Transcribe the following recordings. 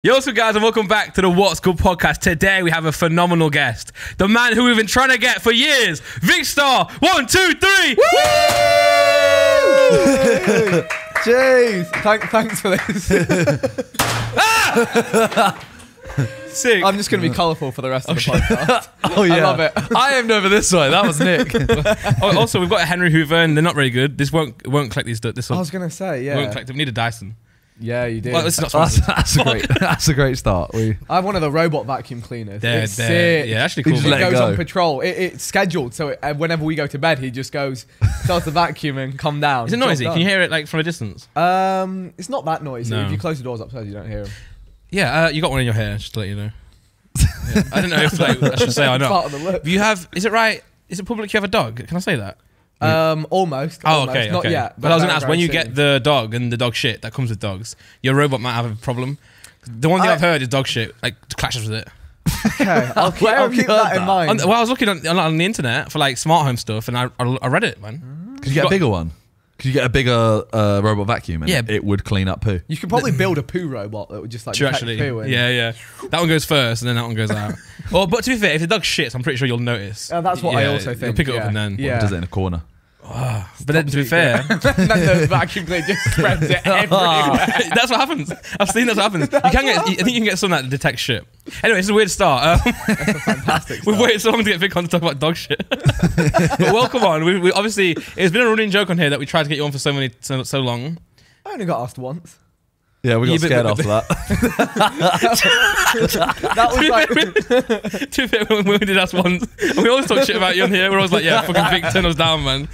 Yo, what's up, guys, and welcome back to the What's Good podcast. Today we have a phenomenal guest, the man who we've been trying to get for years, Vikkstar. 1, 2, 3. Woo! Jeez, thanks for this. Sick. I'm just going to be colourful for the rest of the podcast. Oh yeah, I love it. I aimed over this way. That was Nick. Also, we've got a Henry Hoover, and they're not very good. This won't collect these. This I was going to say, yeah. won't collect them. We need a Dyson. Yeah, you did. Well, it's not sponsored. That's a great start. I have one of the robot vacuum cleaners. It's sick. Yeah, actually cool. Just It let it goes go. on patrol. It's scheduled, so whenever we go to bed, he just goes, starts the vacuum and come down. Is it noisy? Can you hear it like from a distance? It's not that noisy. No. If you close the doors upstairs, you don't hear him. Yeah, you got one in your hair, just to let you know. Yeah. I don't know if I should say or Part not. of the look. You have, is it right? Is it public you have a dog? Can I say that? Almost. Oh, almost. okay. Not okay. yet. But I was going to very, ask, very when you soon. get the dog and the dog shit that comes with dogs, your robot might have a problem. The one thing I've heard is dog shit, like, clashes with it. Okay, I'll keep have you that heard in that? mind. Well, I was looking on the internet for, like, smart home stuff, and I read it, man. Could you get a bigger one? Could you get a bigger robot vacuum and Yeah. it would clean up poo? You could probably build a poo robot that would just like True, detect actually. poo. And, Yeah. That one goes first, and then that one goes out. But to be fair, if the dog shits, I'm pretty sure you'll notice. That's what I also You'll think. pick it up and then... Yeah. Does it in a corner? But then, to be fair... then the vacuum cleaner just spreads it everywhere. That's what happens. I've seen that's what happens. I think you can get some that detects shit. Anyway, it's a weird start. That's a fantastic We've start. waited so long to get Vic on to talk about dog shit. But welcome on. We obviously, it's been a running joke on here that we tried to get you on for so long. I only got asked once. Yeah, we got Yeah, but- scared after that. That was like... To be fair, when we did ask once, and we always talk shit about you on here. We're always like, yeah, fucking Vic, turn us down, man.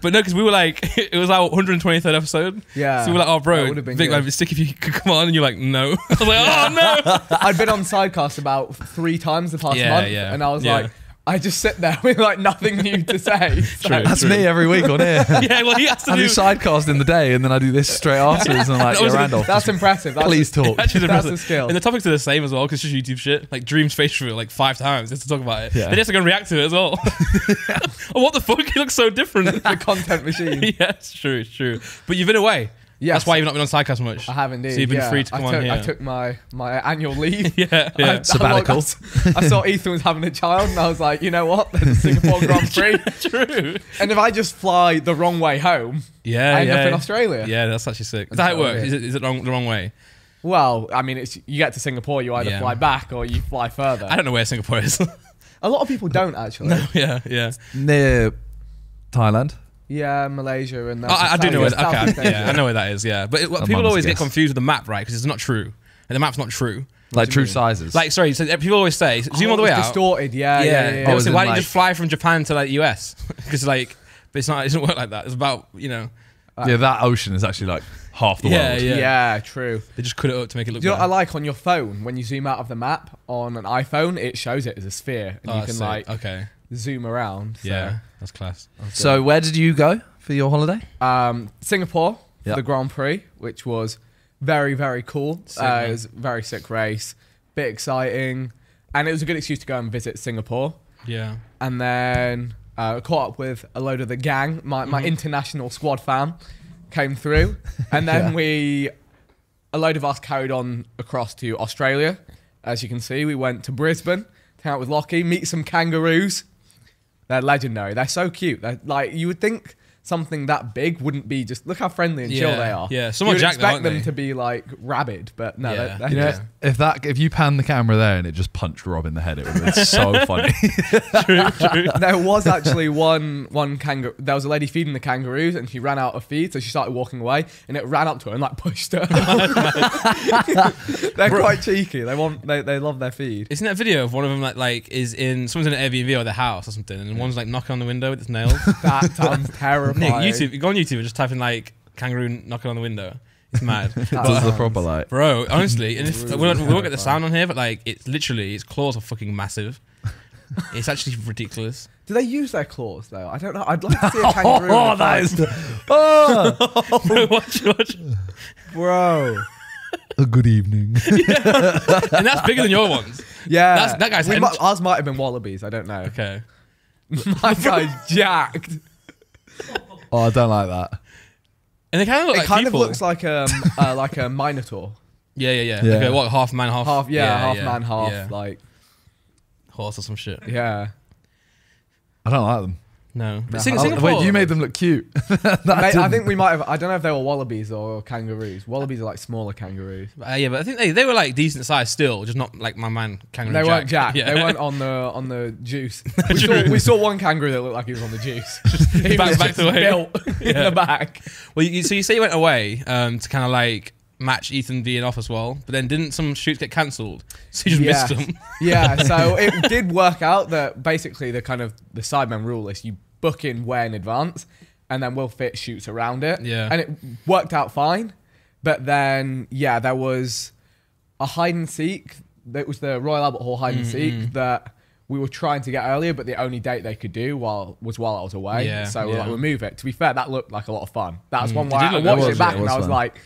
But no, because we were like, it was our 123rd episode. Yeah. So we were like, oh, That bro, would've been Vic, good. I'd be sick if you could come on. And you're like, no. I was like, oh, no. I'd been on Sidecast about 3 times the past Yeah, month, yeah, and I was yeah. like, I just sit there with like nothing new to say. So- True. That's me every week on here. Yeah, well, he has to I do... do sidecast in the day and then I do this straight afterwards and I'm like, That was- yeah, Randolph, That's impressive. That's please talk. Actually, That's impressive. a skill. And the topics are the same as well, because it's just YouTube shit. Like Dream's face reveal like 5 times just to talk about it. Yeah. They just gonna react to it as well. Oh, what the fuck? He looks so different. the content machine. Yeah, it's true. But you've been away. Yes. That's why you've not been on Sidecast much. I have indeed. So you've been yeah. free to come on here. I took my annual leave. Yeah. Sabbatical. I saw Ethan was having a child, and I was like, you know what? There's a Singapore Grand Prix. True. And if I just fly the wrong way home, Yeah, I end yeah. up in Australia. Yeah, that's actually sick. Is that how it works? Is it the wrong way? Well, I mean, you get to Singapore, you either Yeah. fly back or you fly further. I don't know where Singapore is. A lot of people don't actually. Yeah. Near Thailand. Yeah, Malaysia and that. Oh, I do know where. Southeast Okay, Asia. yeah, I know where that is. Yeah, but people mum's always get guess. confused with the map, right? Because it's not true, and the map's not true. Like do you true mean? sizes. Like, sorry, so people always say zoom all the Oh, way it's out. distorted. Yeah. They Oh, always as say, in why don't you like- just fly from Japan to like US? Because like, but it's not. It doesn't work like that. It's about yeah, that ocean is actually like half the Yeah, world. yeah. Yeah, true. They just cut it up to make it look. Do you know what I better. like on your phone? When you zoom out of the map on an iPhone, it shows it as a sphere, and Oh, you can sick. like Okay. zoom around. So. Yeah, that's class. So where did you go for your holiday? Singapore for Yep. the Grand Prix, which was very, very cool. Sick, man. It was a very sick race, bit exciting, and it was a good excuse to go and visit Singapore. Yeah. And then caught up with a load of the gang. My international squad fam came through, and then a load of us carried on across to Australia. As you can see, we went to Brisbane to hang out with Lockie, meet some kangaroos. They're legendary. They're so cute. They're like, you would think something that big wouldn't be just, look how friendly and chill Yeah, they are. yeah. Somewhat you would jacked though, expect aren't them they? to be like rabid, but no, Yeah. they're You know, just- if you pan the camera there and it just punched Rob in the head, it would be so funny. True. There was actually one kangaroo. There was a lady feeding the kangaroos, and she ran out of feed, so she started walking away, and it ran up to her and like pushed her. They're quite cheeky. They love their feed. Isn't that video of one of them like is in someone's in an Airbnb or their house or something, and one's like knocking on the window with its nails? That sounds terrifying. Nick, YouTube, go on YouTube and just type in like kangaroo knocking on the window. It's mad. Does the proper like. Bro, honestly, and if, Really we won't get the terrifying. sound on here, but like it's literally, its claws are fucking massive. It's actually ridiculous. Do they use their claws though? I don't know. I'd like to see a kangaroo. in Oh, a that fight. is. Oh, Bro, watch. bro. good evening. And that's bigger than your ones. Yeah, That guy's ours might have been wallabies. I don't know. Okay. My guy's jacked. Oh, I don't like that. And they kind of look It like kind people. of looks like a minotaur. Yeah. Yeah. Okay, what, half man, half? Half man, half like horse or some shit. yeah. I don't like them. No. But No. Singapore. Wait, you made them look cute. I think we might have. I don't know if they were wallabies or kangaroos. Wallabies are like smaller kangaroos. Yeah, but I think they were like decent size still, just not like my man kangaroo. They weren't Jack. Yeah. They weren't on the juice. We saw one kangaroo that looked like he was on the juice. He Back- was back just away. built in the back. Well, so you say you went away to kind of like match Ethan being off as well, but then didn't some shoots get cancelled? So you just missed them. Yeah, so it did work out that basically the Sidemen rule is you book in way in advance and then we'll fit shoots around it. Yeah. And it worked out fine. But then, yeah, there was a hide and seek. That was the Royal Albert Hall hide and seek that we were trying to get earlier, but the only date they could do while I was away. Yeah, So we're yeah. like, we'll move it. To be fair, that looked like a lot of fun. That was one It where did I look- watched it it was, back yeah, it and I was was fun. like,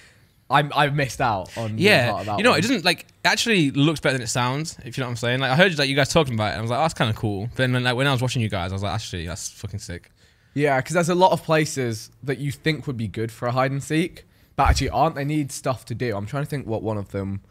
I've missed out on being part of Yeah, that you know, one. it doesn't like actually looks better than it sounds. If you know what I'm saying. Like I heard like you guys talking about it, and I was like, oh, that's kind of cool. But then like when I was watching you guys, I was like, actually, that's fucking sick. Yeah, because there's a lot of places that you think would be good for a hide and seek, but actually aren't. They need stuff to do. I'm trying to think what one of them.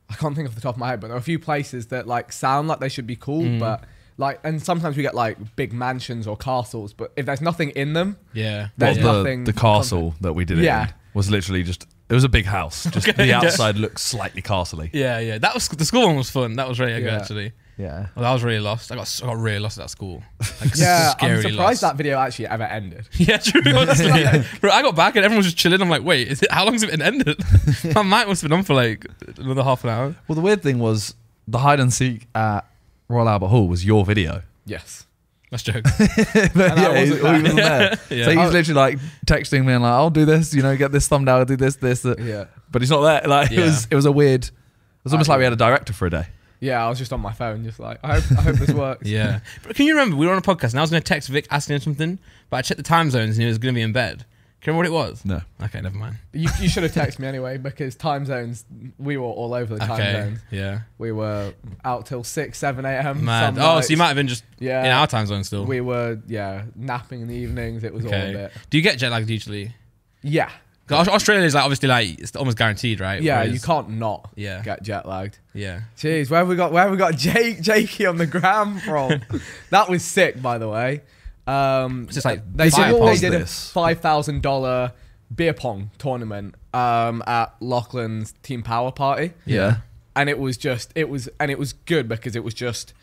I can't think off the top of my head, but there are a few places that like sound like they should be cool, but like, and sometimes we get like big mansions or castles, but if there's nothing in them, Yeah. there's Well, nothing. the castle that we did it Yeah. in was literally just, it was a big house. Just Okay, the yeah. outside looked slightly castle-y. Yeah. That was the school one was fun. That was really good Yeah. actually. Yeah. Well, I was really lost. I got really lost at that school. Like, Yeah, I'm scarily surprised lost. that video actually ever ended. Yeah, true. Honestly. Bro, I got back and everyone was just chilling. I'm like, wait, how long has it been ended? My mic must have been on for like another half an hour. Well, the weird thing was the hide and seek at Royal Albert Hall was your video. Yes. That's jokes. But I he wasn't wasn't there. Yeah. So he's literally like texting me and like, I'll do this, get this thumbnail, I'll do this. Yeah. But he's not there. Like Yeah. it was a weird. It was almost like we had a director for a day. Yeah, I was just on my phone, just like, I hope this works. Yeah. But can you remember we were on a podcast and I was going to text Vic asking him something, but I checked the time zones and he was going to be in bed. Can you remember what it was? No. Okay, never mind. You should have texted me anyway, because time zones, we were all over the time Okay. zones. Yeah. We were out till 6, 7 a.m. Mad. some Oh, nights. so you might have been just Yeah. in our time zone still. We were, napping in the evenings. It was all a Okay. bit. Do you get jet lagged usually? Yeah. 'Cause Australia is like obviously like it's almost guaranteed, right? Yeah, Whereas- you can't not Yeah. get jet lagged. Yeah. Jeez, where have we got Jakey on the gram from? That was sick, by the way. It's just like They fire did past a this. $5,000 beer pong tournament at Lachlan's Team Power Party. Yeah. And it was good because it was just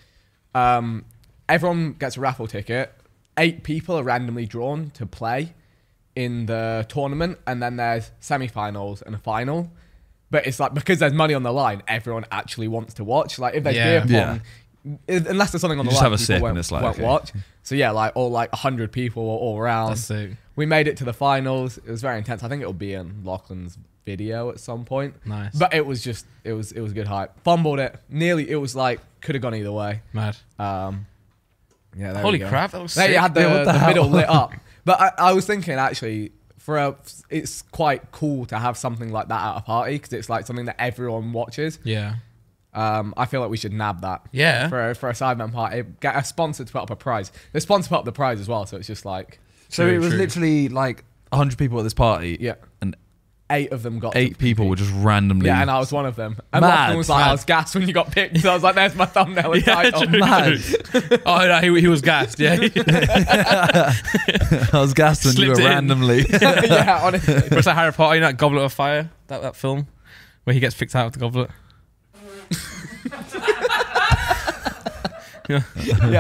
everyone gets a raffle ticket. 8 people are randomly drawn to play in the tournament, and then there's semi-finals and a final. But it's like, because there's money on the line, everyone actually wants to watch. Like if there's Yeah. beer pong, unless there's something on You the just line, have a people sip won't, and it's like, won't okay. watch. So yeah, like all like 100 people were all around. That's sick. We made it to the finals. It was very intense. I think it'll be in Lachlan's video at some point. Nice. But it was good hype. Fumbled it. Nearly, it was like, could have gone either way. Mad. Yeah, there Holy we go. crap, that was There sick. you had Yeah, what the the hell? middle lit up. But I was thinking actually, it's quite cool to have something like that at a party, because it's like something that everyone watches. Yeah. I feel like we should nab that. Yeah. For a Sidemen Party. Get a sponsor to put up a prize. The sponsor put up the prize as well, so it's just like, So True, it was true. literally like 100 people at this party. yeah. And 8 of them got 8 people were just randomly. Yeah, and I was one of them. And Mad, Lachlan was like, mad. I was gassed when you got picked. So I was like, there's my thumbnail and Yeah, title. true. Mad. Oh, no, he was gassed. Yeah. I was gassed when you were Slipped in. randomly. Yeah, honestly. It's like Harry Potter, that Goblet of Fire, that film where he gets picked out of the goblet. Yeah,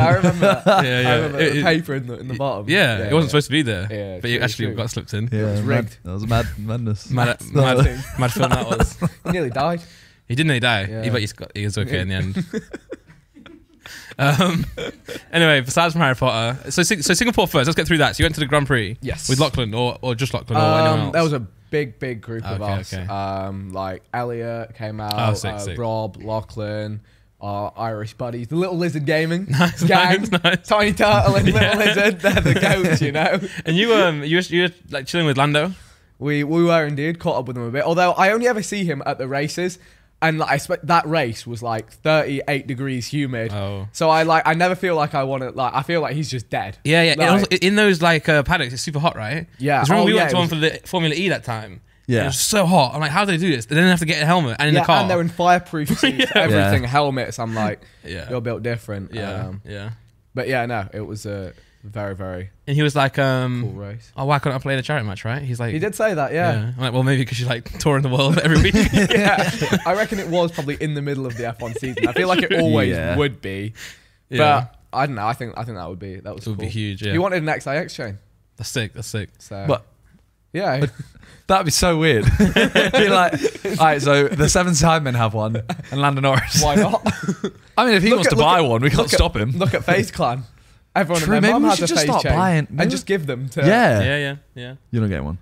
I remember that. Yeah, yeah. I remember the It- paper in the bottom. Yeah, it wasn't supposed to be there, Yeah, but it true, actually true. got slipped in. Yeah, was rigged. That was madness. Mad thing. film that was. He nearly died. He didn't die, Yeah. but he was okay in the end. Anyway, besides from Harry Potter, so Singapore first. Let's get through that. So you went to the Grand Prix, Yes. with Lachlan or just Lachlan or anyone else. There was a big group of Okay, us. okay. Like Elliot came out, Oh, sick. Rob, Lachlan, our Irish buddies, the Little Lizard Gaming Nice, gang, nice. Tiny Turtle and Little Lizard. They're the goats, you know. And you were like chilling with Lando. We were indeed caught up with him a bit. Although I only ever see him at the races, and like, I expect that race was like 38 degrees humid. Oh. So I never feel like I want to, like, I feel like he's just dead. Yeah. Like, And also, in those like paddocks, it's super hot, right? Yeah. 'Cause remember Oh, we yeah, went to it one for the Formula E that time, It was so hot. I'm like, how do they do this? They didn't have to get a helmet and in the car. And they're in fireproof suits, everything, helmets. I'm like, you're built different. Yeah. But yeah, no, it was a very, very and he was like, cool race. oh, why couldn't I play the charity match, right? He's like, he did say that, yeah. I'm like, well, maybe because you're like touring the world every week. Yeah, I reckon it was probably in the middle of the F1 season. I feel like it always would be, but I don't know. I think that would be cool. Be huge. Yeah, he wanted an XIX chain. That's sick. So, But yeah, that'd be so weird. Be like, all right, so the 7 Sidemen have one, and Lando Norris. why not? I mean, if he wants to buy one, we can't stop him. Look at FaZe Clan. Everyone True, and their maybe mum we has should a just FaZe start chain buying and just give them to. Yeah. You're not getting one.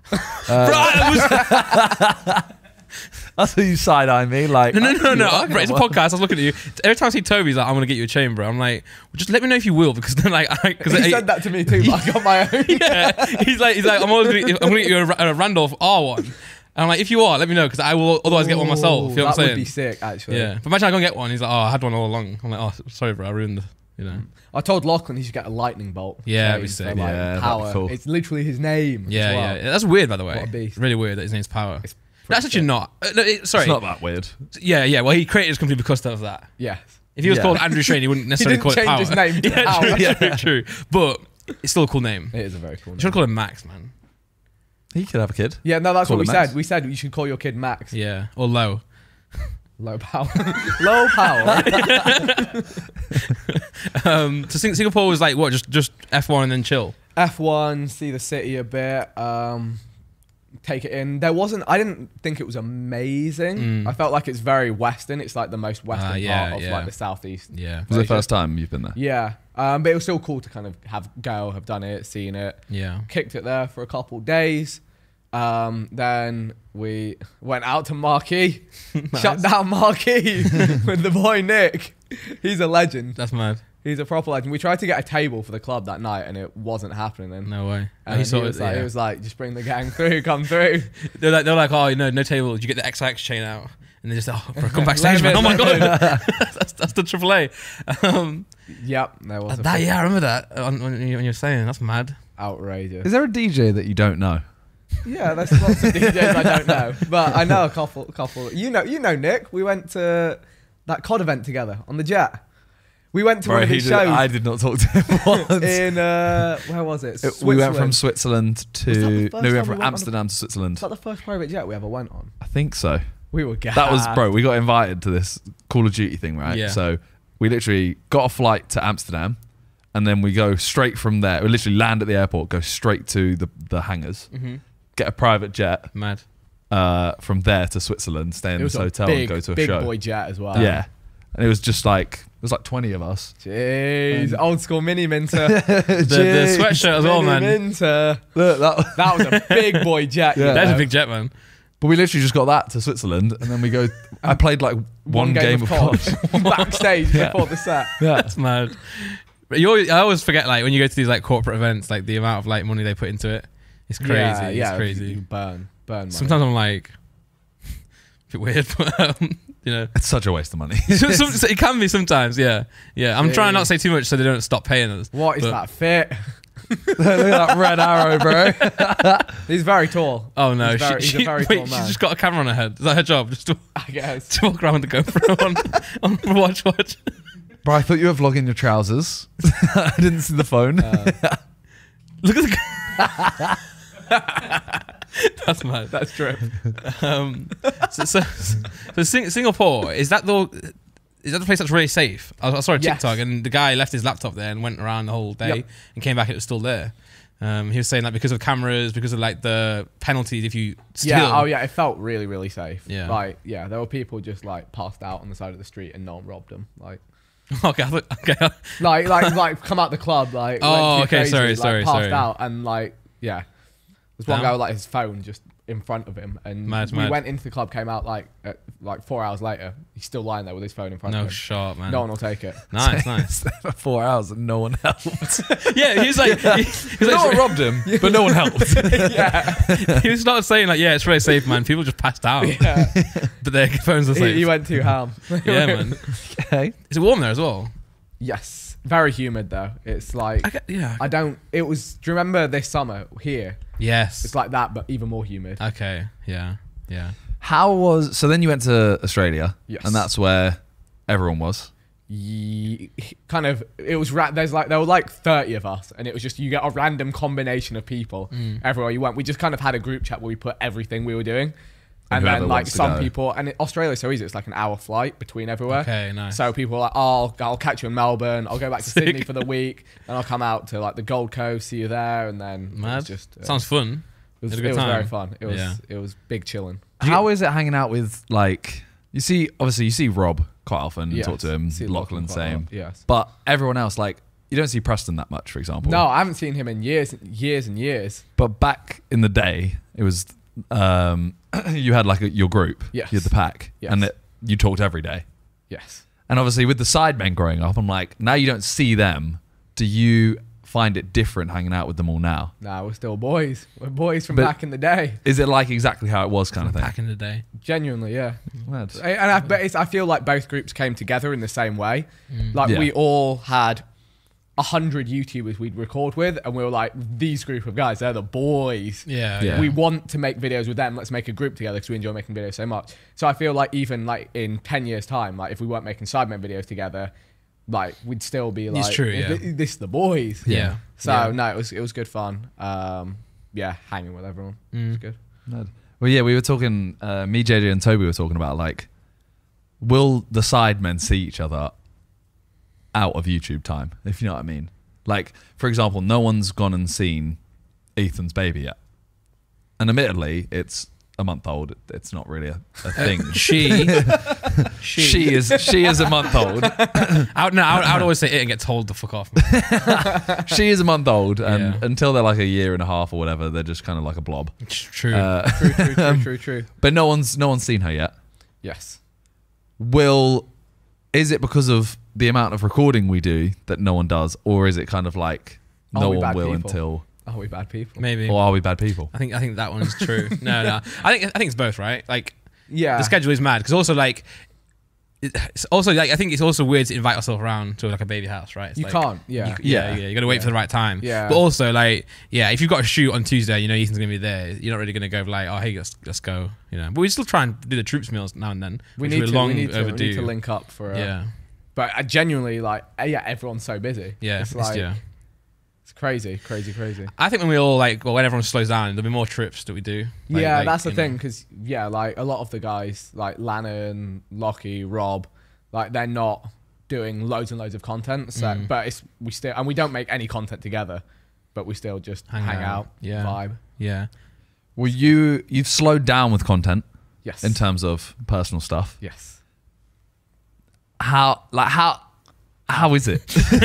That's who you side eye me. Like, no. Bro, it's a podcast. I was looking at you. Every time I see Toby, he's like, I'm gonna get you a chain, bro. I'm like, well, just let me know if you will, because then like, he said that to me too. But I got my own. Yeah, he's like, I'm gonna get you a Randolph R1. And I'm like, if you are, let me know, because I will otherwise get one myself. You know what I'm saying? That would be sick, actually. Yeah, but imagine I go and get one. He's like, oh, I had one all along. I'm like, oh, sorry, bro, I ruined the, you know. I told Lachlan he should get a lightning bolt. Yeah, chain it'd be sick. for, like, Yeah, that'd be power. cool. It's literally his name. Yeah, as well. yeah. That's weird, by the way. What a beast. Really weird that his name's Power. It's That's actually sick. not. Sorry. It's not that weird. Yeah. Well, he created his company because of that. Yes. If he was called Andrew Shane, he wouldn't necessarily didn't call it Power. change his name to Yeah, Power. true. But it's still a cool name. It is a very cool You should name. call him Max, man. He could have a kid. Yeah, no, that's Call what we him Max. said. We said you should call your kid Max. Yeah, or Low. Low power. Low power. So Singapore was like what? Just F1 and then chill. F1, see the city a bit, take it in. I didn't think it was amazing. I felt like it's very Western. It's like the most Western part of like the Southeast. Yeah. Was it the first time you've been there? Yeah. But it was still cool to kind of have done it, seen it. Yeah. Kicked it there for a couple days. Then we went out to Marquee, shut down Marquee with the boy Nick. He's a legend. That's mad. He's a proper legend. We tried to get a table for the club that night and it wasn't happening then. No way. And he was like, just bring the gang through, come through. They're like, oh, no table. Did you get the XX chain out? And they're just like, oh, bro, come backstage, man. Oh my god, that's the AAA. Yep, there was I remember that when you're saying that's mad. outrageous. Is there a DJ that you don't know? Yeah, there's lots of DJs I don't know, but I know a couple. You know Nick. We went to that COD event together on the jet. We went to one of his shows. I did not talk to him once. In where was it? We went from Switzerland Was that the to first we time went we from went on Amsterdam to Switzerland. Is that the first private jet we ever went on? I think so. We were gassed. That was, bro, we got invited to this Call of Duty thing, right? Yeah. So we literally got a flight to Amsterdam and then we go straight from there. We literally land at the airport, go straight to the hangars, get a private jet Mad. from there to Switzerland, stay in It this was hotel big, and go to a big show. boy jet as well. Yeah. And it was just like, it was like 20 of us. Jeez, old school mini minter. The sweatshirt as well, man. Minter. Look, That was a big boy jet. Yeah. you That's know. a big jet, man. but we literally just got that to Switzerland and then we go, I played like one game of COD. backstage before the set. Yeah. That's mad. But I always forget, like, when you go to these like corporate events, like the amount of like money they put into it. It's crazy. Yeah, it's crazy. You burn money. Sometimes I'm like, a bit weird, but you know. It's such a waste of money. So it can be sometimes, yeah. I'm trying not to say too much so they don't stop paying us. What is that fit? Look at that red arrow, bro. He's very tall. Oh no, He's a very tall man. she's just got a camera on her head. Is that her job? Just to I guess. walk around with the GoPro on watch. Bro, I thought you were vlogging your trousers. I didn't see the phone. Look at the. That's mad. That's true. So Singapore, is that the place that's really safe? I saw a Yes. TikTok and the guy left his laptop there and went around the whole day and came back and it was still there. He was saying that because of cameras, because of like the penalties if you steal. Yeah, oh yeah, it felt really, really safe. Yeah. Like, yeah, there were people just like passed out on the side of the street and no one robbed them. Like, Okay, okay. like come out the club, like, Oh, went too okay, crazy, sorry. passed out and like, yeah. There's one Damn. guy with like his phone just in front of him, and Mad. we went into the club, came out like 4 hours later. He's still lying there with his phone in front No of him. shot, man. No one will take it. Nice. For 4 hours and no one helped. Yeah, he's like, No one robbed him, but no one helped. Yeah, he started saying like, yeah, it's really safe, man. People just passed out, yeah. but their phones are safe. He went too ham. Yeah, man. Okay. Is it warm there as well? Yes, very humid though. It's like Yeah. I don't. It was. Do you remember this summer here? Yes. It's like that, but even more humid. Okay. Yeah. Yeah. So then you went to Australia. Yes. And that's where everyone was. Kind of, it was there were like 30 of us, and it was just, you get a random combination of people everywhere you went. We just kind of had a group chat where we put everything we were doing, and then like some people, and Australia's so easy, it's like an hour flight between everywhere. Okay, nice. So people are like, oh, I'll catch you in Melbourne, I'll go back to Sydney for the week, and I'll come out to like the Gold Coast, see you there, and then it was just sounds fun. It was very fun. It was big chilling. How is it hanging out with, like, you see Rob quite often, and talk to him, Lachlan same. Yes. But everyone else, like, you don't see Preston that much, for example. No, I haven't seen him in years and years. But back in the day, it was, you had like your group. Yes. You had the pack. Yes. And you talked every day. Yes. And obviously with the Sidemen growing up, I'm like, now you don't see them. Do you find it different hanging out with them all now? Nah, we're still boys. We're boys from back in the day. Is it like exactly how it was kind of thing? Back in the day. Genuinely, yeah. Mad. And I feel like both groups came together in the same way. Like we all had 100 YouTubers we'd record with, and we were like, these group of guys, they're the boys. Yeah. We want to make videos with them. Let's make a group together because we enjoy making videos so much. So I feel like even like in 10 years time, like if we weren't making Sidemen videos together, like we'd still be like, it's true, yeah. This is the boys. Yeah. So no, it was good fun. Hanging with everyone. It was good. Mad. Well, yeah, we were talking, me, JJ and Toby were talking about, like, will the Sidemen see each other out of YouTube time, if you know what I mean? Like, for example, no one's gone and seen Ethan's baby yet. And admittedly, it's a month old. It's not really a thing. She is a month old. I would always say it and get told to fuck off. She is a month old, and until they're like a year and a half or whatever, they're just kind of like a blob. True. True. But no one's seen her yet. Yes. Is it because of the amount of recording we do that no one does, or is it kind of like no one will until? Are we bad people? Maybe. Or are we bad people? I think that one is true. No. I think it's both, right? Like, yeah, the schedule is mad because also like, it's also like I think it's also weird to invite yourself around to like a baby house, right? It's you like, can't. Yeah. You got to wait for the right time. Yeah. But also like, if you've got a shoot on Tuesday, you know Ethan's gonna be there. You're not really gonna go like, oh hey, let's go. You know. But we still try and do the troops meals now and then. We need to link up for. But I genuinely like, everyone's so busy. Yeah. It's like. It's crazy. I think when we all when everyone slows down, there'll be more trips that we do. That's the thing, because like a lot of the guys, like Lannon, Lockie, Rob, like they're not doing loads and loads of content. So, but we don't make any content together, but we still just hang out, vibe. Yeah. Well, you've slowed down with content. Yes. In terms of personal stuff. Yes. How is it? Tell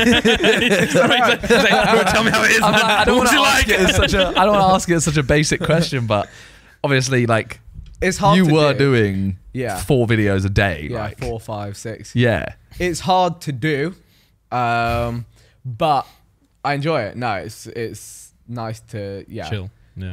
me how it is. I don't want to ask it as such a basic question, but obviously, like, it's hard. You were doing 4 videos a day. Yeah, like. 4, 5, 6. Yeah, it's hard to do, but I enjoy it. No, it's nice to chill.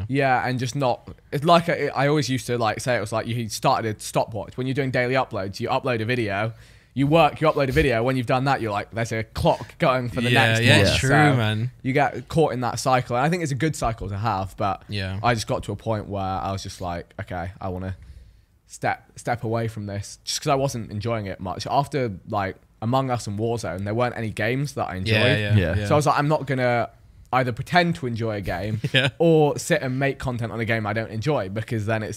Yeah, and just not. It's like I always used to like say it was like you started a stopwatch when you're doing daily uploads. You upload a video. You upload a video. When you've done that, you're like, there's a clock going for the next one. Yeah, it's true, man. You get caught in that cycle. And I think it's a good cycle to have, but I just got to a point where I was just like, okay, I want to step away from this just because I wasn't enjoying it much. After like Among Us and Warzone, there weren't any games that I enjoyed. Yeah. So I was like, I'm not going to either pretend to enjoy a game or sit and make content on a game I don't enjoy, because then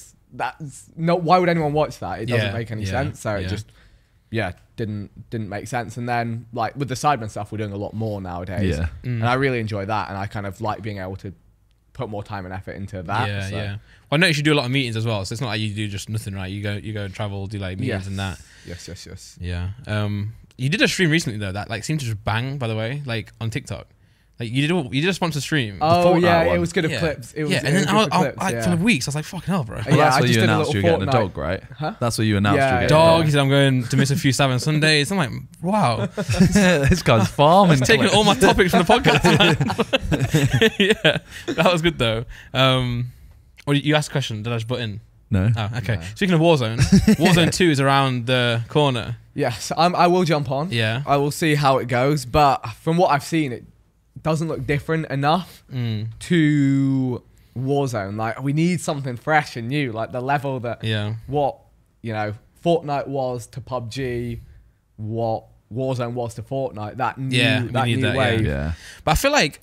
why would anyone watch that? It doesn't make any sense. So it just... didn't make sense. And then like with the Sidemen stuff, we're doing a lot more nowadays, and I really enjoy that, and I kind of like being able to put more time and effort into that. Well, I noticed you do a lot of meetings as well, so it's not like you do just nothing, right? You go and travel, do like meetings and that. Yes. Yeah. You did a stream recently though that like seemed to just bang, by the way, like on TikTok. Like you did a sponsored stream. Oh yeah, it was good of clips. It was, and then for weeks I was like, fucking hell, bro. Well, that's where you announced you were getting a dog, right? Huh? That's where you announced you were getting a dog. He said I'm going to miss a few Saturday Sundays. I'm like, wow, this guy's farming. He's taking all my topics from the podcast. Yeah, that was good though. Well, you asked a question. Did I just butt in? No. Oh, okay. No. Speaking of Warzone, Warzone 2 is around the corner. Yes, I will jump on. Yeah. I will see how it goes, but from what I've seen, it doesn't look different enough to Warzone. Like, we need something fresh and new. Like the level that what Fortnite was to PUBG, what Warzone was to Fortnite. That new wave. Yeah. But I feel like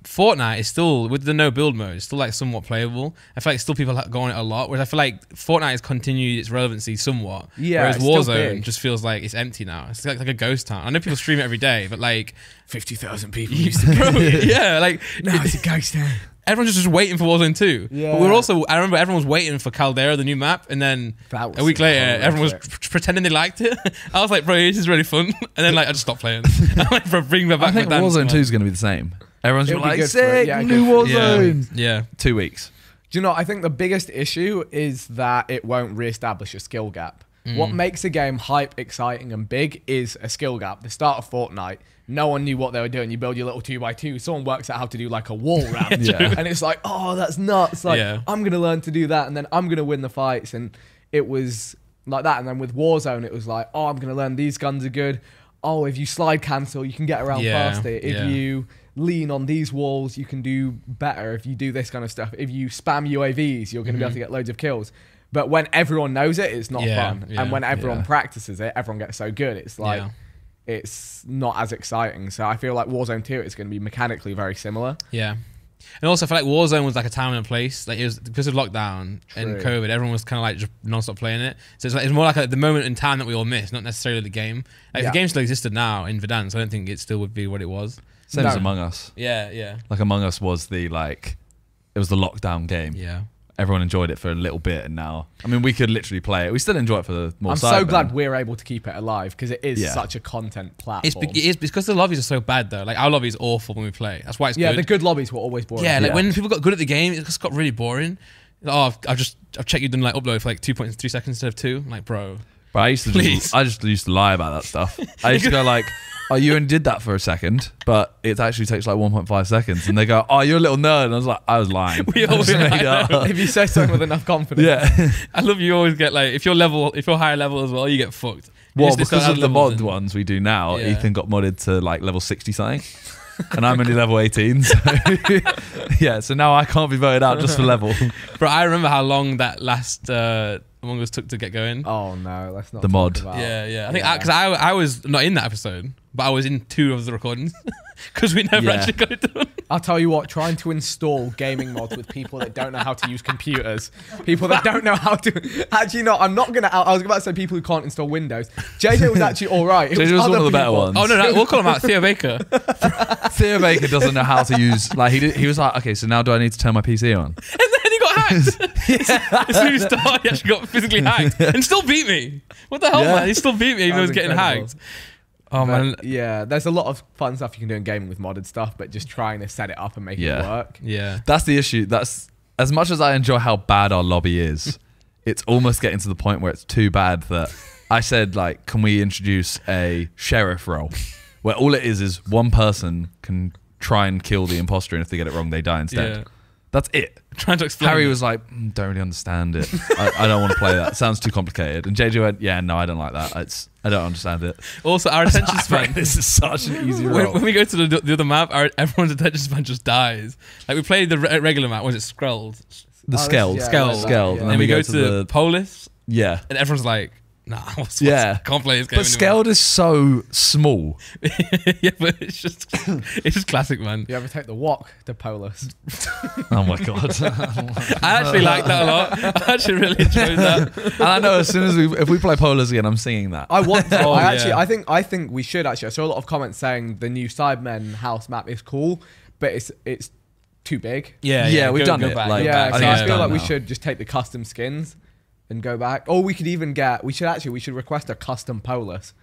Fortnite is still, with the no build mode, it's still like somewhat playable. I feel like still people go on it a lot, whereas I feel like Fortnite has continued its relevancy somewhat. Yeah, whereas it's still Warzone big. just feels like it's empty now. It's like a ghost town. I know people stream it every day, but like 50,000 people used to bro, yeah, like now it's a ghost town. everyone's just waiting for Warzone 2. Yeah. But I remember everyone was waiting for Caldera, the new map, and then a week later, everyone was pretending they liked it. I was like, bro, this is really fun. And then like I just stopped playing. I'm like, bro, bring me back. I think Warzone 2 is going to be the same. Everyone's It'll be like, good for it. sick, Yeah, new good for it. Warzone. Yeah. 2 weeks. Do you know, I think the biggest issue is that it won't re-establish a skill gap. What makes a game hype, exciting, and big is a skill gap. The start of Fortnite, no one knew what they were doing. You build your little 2x2, someone works out how to do like a wall ramp, and it's like, oh, that's nuts. Like, I'm going to learn to do that, and then I'm going to win the fights. And it was like that. And then with Warzone, it was like, oh, I'm going to learn these guns are good. Oh, if you slide cancel, you can get around faster. If you lean on these walls, you can do better. If you do this kind of stuff, if you spam UAVs, you're going to be able to get loads of kills. But when everyone knows it, it's not fun. And when everyone practices it, everyone gets so good. It's like, it's not as exciting. So I feel like Warzone 2 is going to be mechanically very similar. Yeah. And also I feel like Warzone was like a time and a place. Like it was because of lockdown and COVID, everyone was kind of like just non-stop playing it. So it's more like the moment in time that we all miss, not necessarily the game. Like if the game still existed now in Verdansk, I don't think it still would be what it was. Same as Among Us. Yeah. Like Among Us was it was the lockdown game. Yeah. Everyone enjoyed it for a little bit, and now, I mean, we could literally play it. We still enjoy it for the more. I'm so glad we're able to keep it alive because it is such a content platform. It is because the lobbies are so bad though. Like our lobby is awful when we play. That's why it's good. Yeah, the good lobbies were always boring. Yeah, like when people got good at the game, it just got really boring. Like, oh, I've checked you've done like upload for like 2.3 seconds instead of 2. I'm like, bro. But I just used to lie about that stuff. I used to go like, oh, you only did that for a second, but it actually takes like 1.5 seconds. And they go, oh, you're a little nerd. And I was like, I was lying. We always made up. If you say something with enough confidence. Yeah. I love you always get like, if you're higher level as well, you get fucked. Well, because of the mod ones we do now, Ethan got modded to like level 60 something. And I'm only level 18. So yeah, so now I can't be voted out just for level. Bro, I remember how long that last Among Us took to get going. Oh no, let's not. The mod. Yeah. I think because I was not in that episode, but I was in 2 of the recordings because we never actually got it done. I'll tell you what, trying to install gaming mods with people that don't know how to use computers, people that don't know how to. Actually, no, I'm not gonna. I was about to say people who can't install Windows. JJ was actually all right. JJ was one of the better ones. Oh no, we'll call him out. Theo Baker. Theo Baker doesn't know how to use. Like he was like, okay, so now do I need to turn my PC on? And then he got hacked. As soon as he started, he actually got physically hacked and still beat me. What the hell, man? He still beat me even though he was getting hacked. Oh man, yeah. There's a lot of fun stuff you can do in gaming with modded stuff, but just trying to set it up and make it work. Yeah, that's the issue. That's as much as I enjoy how bad our lobby is. It's almost getting to the point where it's too bad that I said like, can we introduce a sheriff role, where all it is one person can try and kill the imposter, and if they get it wrong, they die instead. Yeah. That's it. Trying to explain. Harry was like, don't really understand it. I don't want to play that. It sounds too complicated. And JJ went, yeah, no, I don't like that. I don't understand it. Also, our attention span. This is such an easy role. When we go to the other map, everyone's attention span just dies. Like we played the regular map. Was it Scrolled? The Skeld. And then we go to the Polis. Yeah. And everyone's like, nah, what's can't play this game But Skeld is so small. Yeah, but it's just classic, man. You ever take the walk to Polis? Oh my god. I actually like that a lot. I actually really enjoyed that. And I know as soon as if we play Polis again, I'm singing that. I want to. I think we should actually. I saw a lot of comments saying the new Sidemen house map is cool, but it's too big. Yeah, we've done it. Back. Like, Yeah, so I feel like we now. should just take the custom skins and go back. Or we could even we should request a custom Polis.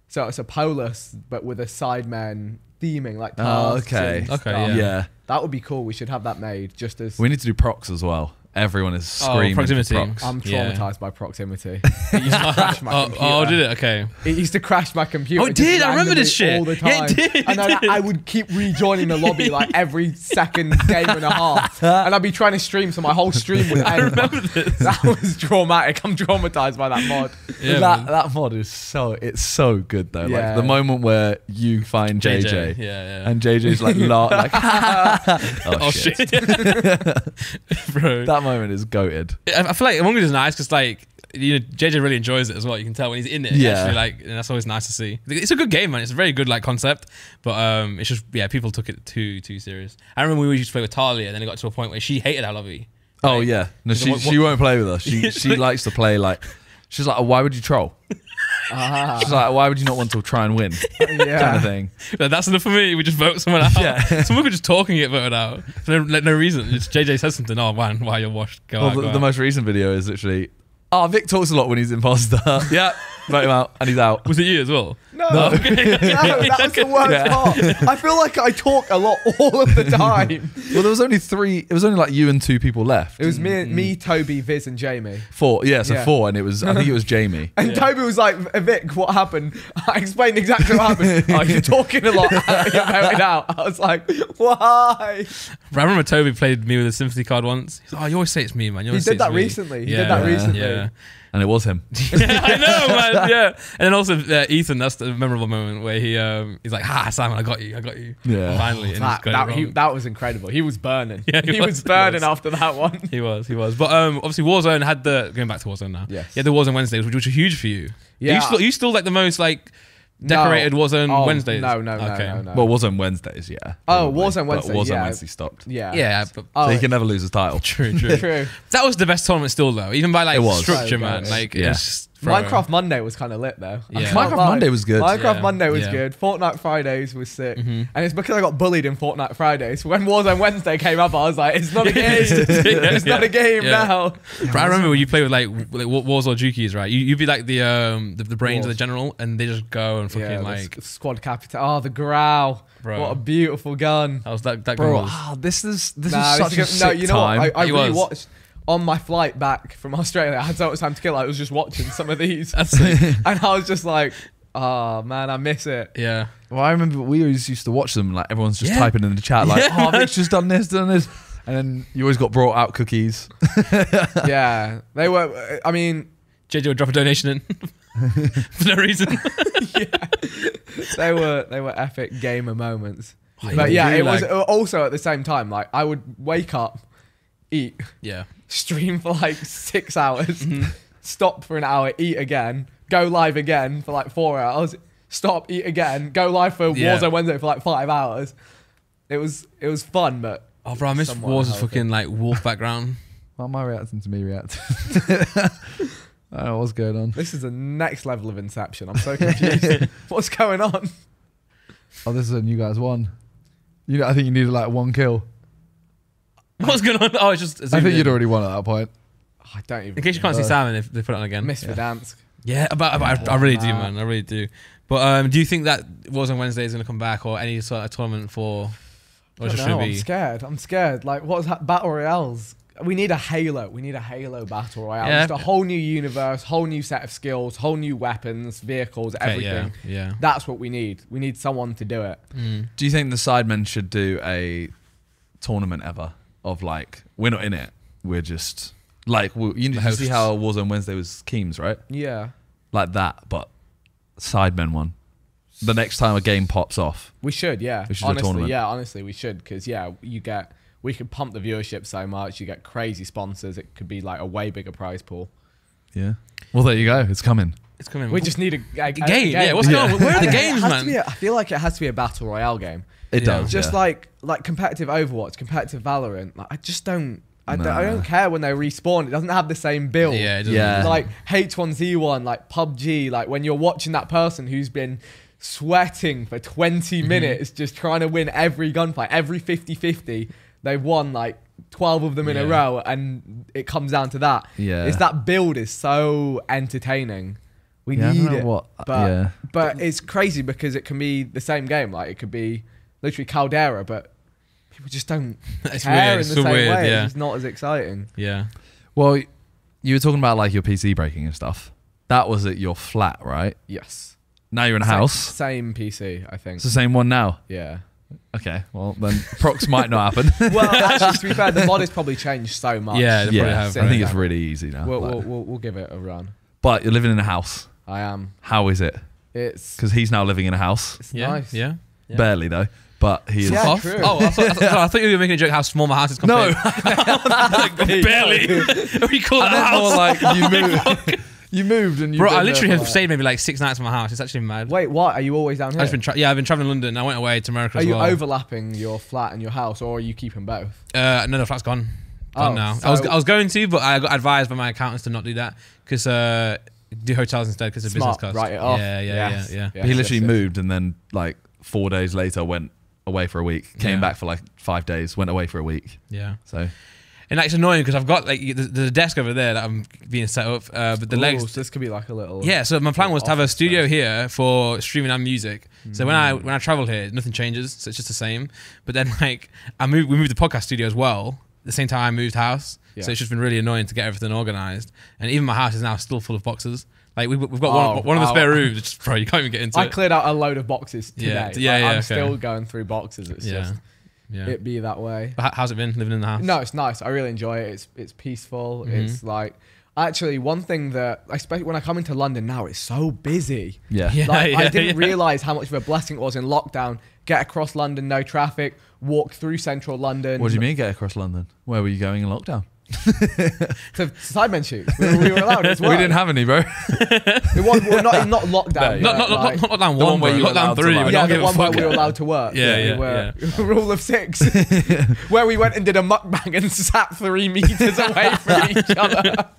So it's a Polis, but with a Sidemen theming, like tasks and stuff. Yeah. That would be cool. We should have that made just as... We need to do procs as well. everyone is screaming. Proximity. Prox. I'm traumatized by proximity. It used to crash my computer. Oh, did it? Okay. It used to crash my computer. Oh, it did. I remember this shit all the time. Yeah, it did. And then I would keep rejoining the lobby like every second game and a half, and I'd be trying to stream, so my whole stream would end. I remember this. That was traumatic. I'm traumatized by that mod. Yeah, that mod is so good though. Yeah. Like the moment where you find JJ, yeah. and JJ's like like Oh shit. Bro. That moment is goated. I feel like Among Us is nice because like JJ really enjoys it as well. You can tell when he's in it. Yeah. Actually, like, and that's always nice to see. It's a good game, man. It's a very good like concept, but it's just people took it too serious. I remember we used to play with Talia, and then it got to a point where she hated our lobby. Oh yeah, no, she won't play with us. She likes to play like. She's like, why would you troll? She's like, why would you not want to try and win? Kind of thing. That's enough for me. We just vote someone out. Yeah. Someone could just talk and get voted out for no reason. Just JJ says something. Oh man, why you're washed? Go out. The most recent video is literally, Vic talks a lot when he's imposter. Yeah, vote him out, and he's out. Was it you as well? No, okay. No, that was the worst part. I feel like I talk a lot all of the time. Well, there was only 3. It was only like you and 2 people left. It was me, Toby, Viz, and Jamie. 4. Yeah, so 4, and it was. I think it was Jamie. And Toby was like, Vic, what happened? I explained exactly what happened. Oh, you're talking a lot. You're voted out. I was like, why? I remember Toby played me with a sympathy card once. He's like, oh, you always say it's me, man. You He always say did that it's me. recently. He did that recently. Yeah. And it was him. Yeah, I know, man. Yeah, and then also Ethan. That's the memorable moment where he's like, "Ha, Simon, I got you." Yeah. Finally, and he's got it wrong. That was incredible. He was burning. Yeah, he was burning after that one. He was. But obviously, Warzone had going back to Warzone now. Yes. Yeah, the Warzone Wednesdays, which were huge for you. Yeah. Are you still like the most like decorated Warzone Wednesdays? No. Well, Warzone Wednesdays, yeah. Oh, probably. Warzone Wednesdays, But Warzone yeah. Wednesday stopped. Yeah. Yeah. So he can never lose his title. True. True. That was the best tournament still, though. Even by like It was. structure, So man. good. Like Yeah. it's just, bro. Minecraft Monday was kind of lit though. Yeah. I can't Minecraft lie. Monday was good. Minecraft Yeah. Monday was Yeah. good. Fortnite Fridays was sick. Mhm. And it's because I got bullied in Fortnite Fridays. When Warzone Wednesday came up, I was like, it's not a game. It's not a game Yeah. now. But I remember when you play with like Warzone Jukies, right? You'd be like the brains of the general, and they just go and fucking like. Squad captain. Oh, the Growl. Bro. What a beautiful gun. That was that gun Bro, was- this was Nah, such a this is sick no, you know time. what? I It really was. watched on my flight back from Australia. I had so much time to kill. I was just watching some of these, That's sick. and I was just like, "Oh man, I miss it." Yeah. Well, I remember we always used to watch them. Like everyone's just Yeah. typing in the chat, like, Yeah. Vic's just done this, and then you always got brought out cookies. Yeah, they were. I mean, JJ would drop a donation in for no reason. they were epic gamer moments. Oh, But yeah, yeah, it was like- also at the same time. Like I would wake up, eat, Yeah. stream for like 6 hours, stop for an hour, eat again, go live again for like 4 hours, stop, eat again, go live for Yeah. Warzone Wednesday for like 5 hours. It was fun, but Oh, bro, I miss somewhat Wars' unhealthy. fucking like wolf background. Why am I reacting to me reacting? I don't know what's going on. this is the next level of Inception. I'm so confused. What's going on? Oh, this is when you guys won. I think you needed like 1 kill. What's going on? Oh, it's just. I think you'd already won at that point. I don't even. In case you can't see Simon, if they put it on again. Miss Verdansk. Yeah, but I really do, man. I really do. But do you think that Warzone Wednesday is going to come back, or any sort of tournament for? Or I just don't know, should I'm be? scared. I'm scared. Like, what's battle royales? We need a Halo. We need a Halo battle royale. Yeah. Just a whole new universe, whole new set of skills, whole new weapons, vehicles, Okay, everything. Yeah. That's what we need. We need someone to do it. Do you think the Sidemen should do a tournament ever of like, we're not in it, we're just like, you see hosts. how Warzone Wednesday was Keems, right? Yeah. Like that, but Sidemen one. The next time a game pops off, We should, yeah. We should do a honestly, tournament. yeah, honestly, we should. Because, yeah, we could pump the viewership so much. You get crazy sponsors. It could be like a way bigger prize pool. yeah. Well, there you go. It's coming. It's coming. We just need a game. Yeah, what's going on? Where are the And it games, has man? to be I feel like it has to be a battle royale game. It Yeah. does. Just yeah. like competitive Overwatch, competitive Valorant. Like, I just don't. I Nah. don't care when they respawn. It doesn't have the same build. Yeah, it doesn't. Yeah. Like H1Z1, like PUBG. Like when you're watching that person who's been sweating for 20 minutes just trying to win every gunfight, every 50-50. They've won like 12 of them in a Yeah. row, and it comes down to that. Yeah. It's that build is so entertaining. We Yeah, I don't need know it. what- But yeah. but it's crazy because it can be the same game. Like it could be literally Caldera, but people just don't It's care weird. in the So same weird, way. yeah. It's just not as exciting. Yeah. Well, you were talking about like your PC breaking and stuff. That was at your flat, right? Yes. Now you're in a house. Same PC, I think. It's the same one now. Yeah. Okay, well then procs might not happen. Well, actually, to be fair, the mod has probably changed so much. Yeah, they probably Yeah, have. I think right? it's really easy now. We'll give it a run. But you're living in a house. I am. How is it? It's Because he's now living in a house. Yeah. nice. Yeah. Barely though, but he is. Yeah, Off? true. Oh, I thought you were making a joke how small my house is No, compared. Barely. What do you call I that meant more house? like you moved. You moved and you. Bro, I literally have stayed maybe like 6 nights in my house. It's actually mad. Wait, what? Are you always down here? I've been I've been traveling to London. I went away to America Are as you well. overlapping your flat and your house, or are you keeping both? No, the flat's gone. Oh, Now. so- I was going to, but I got advised by my accountants to not do that because do hotels instead because of business Smart, costs. write it off. Yeah. Yes. Yeah. Yeah. He literally yes. moved and then like 4 days later went away for a week. Came Yeah. back for like 5 days. Went away for a week. Yeah. So And like, it's annoying because I've got like the desk over there that I'm being set up, but the Ooh, legs. so this could be like a little. Yeah, so my plan was to have a office studio space. here for streaming and music. So when I travel here, nothing changes, so it's just the same. But then like we moved the podcast studio as well. At the same time I moved house, Yeah. so it's just been really annoying to get everything organized. And even my house is now still full of boxes. Like we've got one of the spare rooms. It's, bro, you can't even get into I it. cleared out a load of boxes today. Yeah, Like, yeah, I'm okay. still going through boxes. It's Yeah, just yeah. it be that way. But how's it been living in the house? No, it's nice. I really enjoy it. It's peaceful. Mm-hmm. It's like actually one thing that especially when I come into London now, it's so busy. yeah. Yeah. Like, I didn't yeah. realize how much of a blessing it was in lockdown. Get across London, no traffic. Walk through central London. What do you mean get across London? Where were you going in lockdown? To Sidemen shoots. We were allowed as well. We didn't have any, bro. It was well, not lockdown. No, but, Not like- lockdown the one, one where bro. you were Lockdown allowed to, 3. like- we yeah, don't the give a one where fuck. we were allowed to work. Yeah, we were rule of 6, where we went and did a mukbang and sat 3 meters away from each other.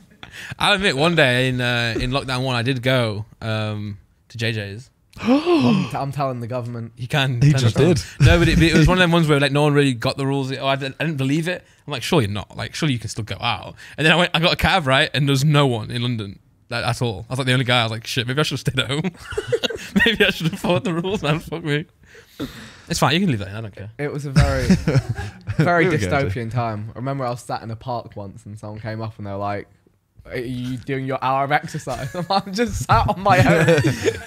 I'll admit, one day in lockdown 1, I did go to JJ's. I'm telling the government. He can. He turn just us on. did. No, but it was one of them ones where like no one really got the rules. I didn't believe it. I'm like, surely not. Like, surely you can still go out. And then I got a cab, right? And there's no one in London like, at all. I was like the only guy. I was like, shit, maybe I should have stayed at home. Maybe I should have followed the rules, man. Fuck me. It's fine. You can leave that in. I don't care. It was a very, very Here we go, dystopian time. I remember I was sat in a park once and someone came up and they were like, "Are you doing your hour of exercise?" I'm just sat on my own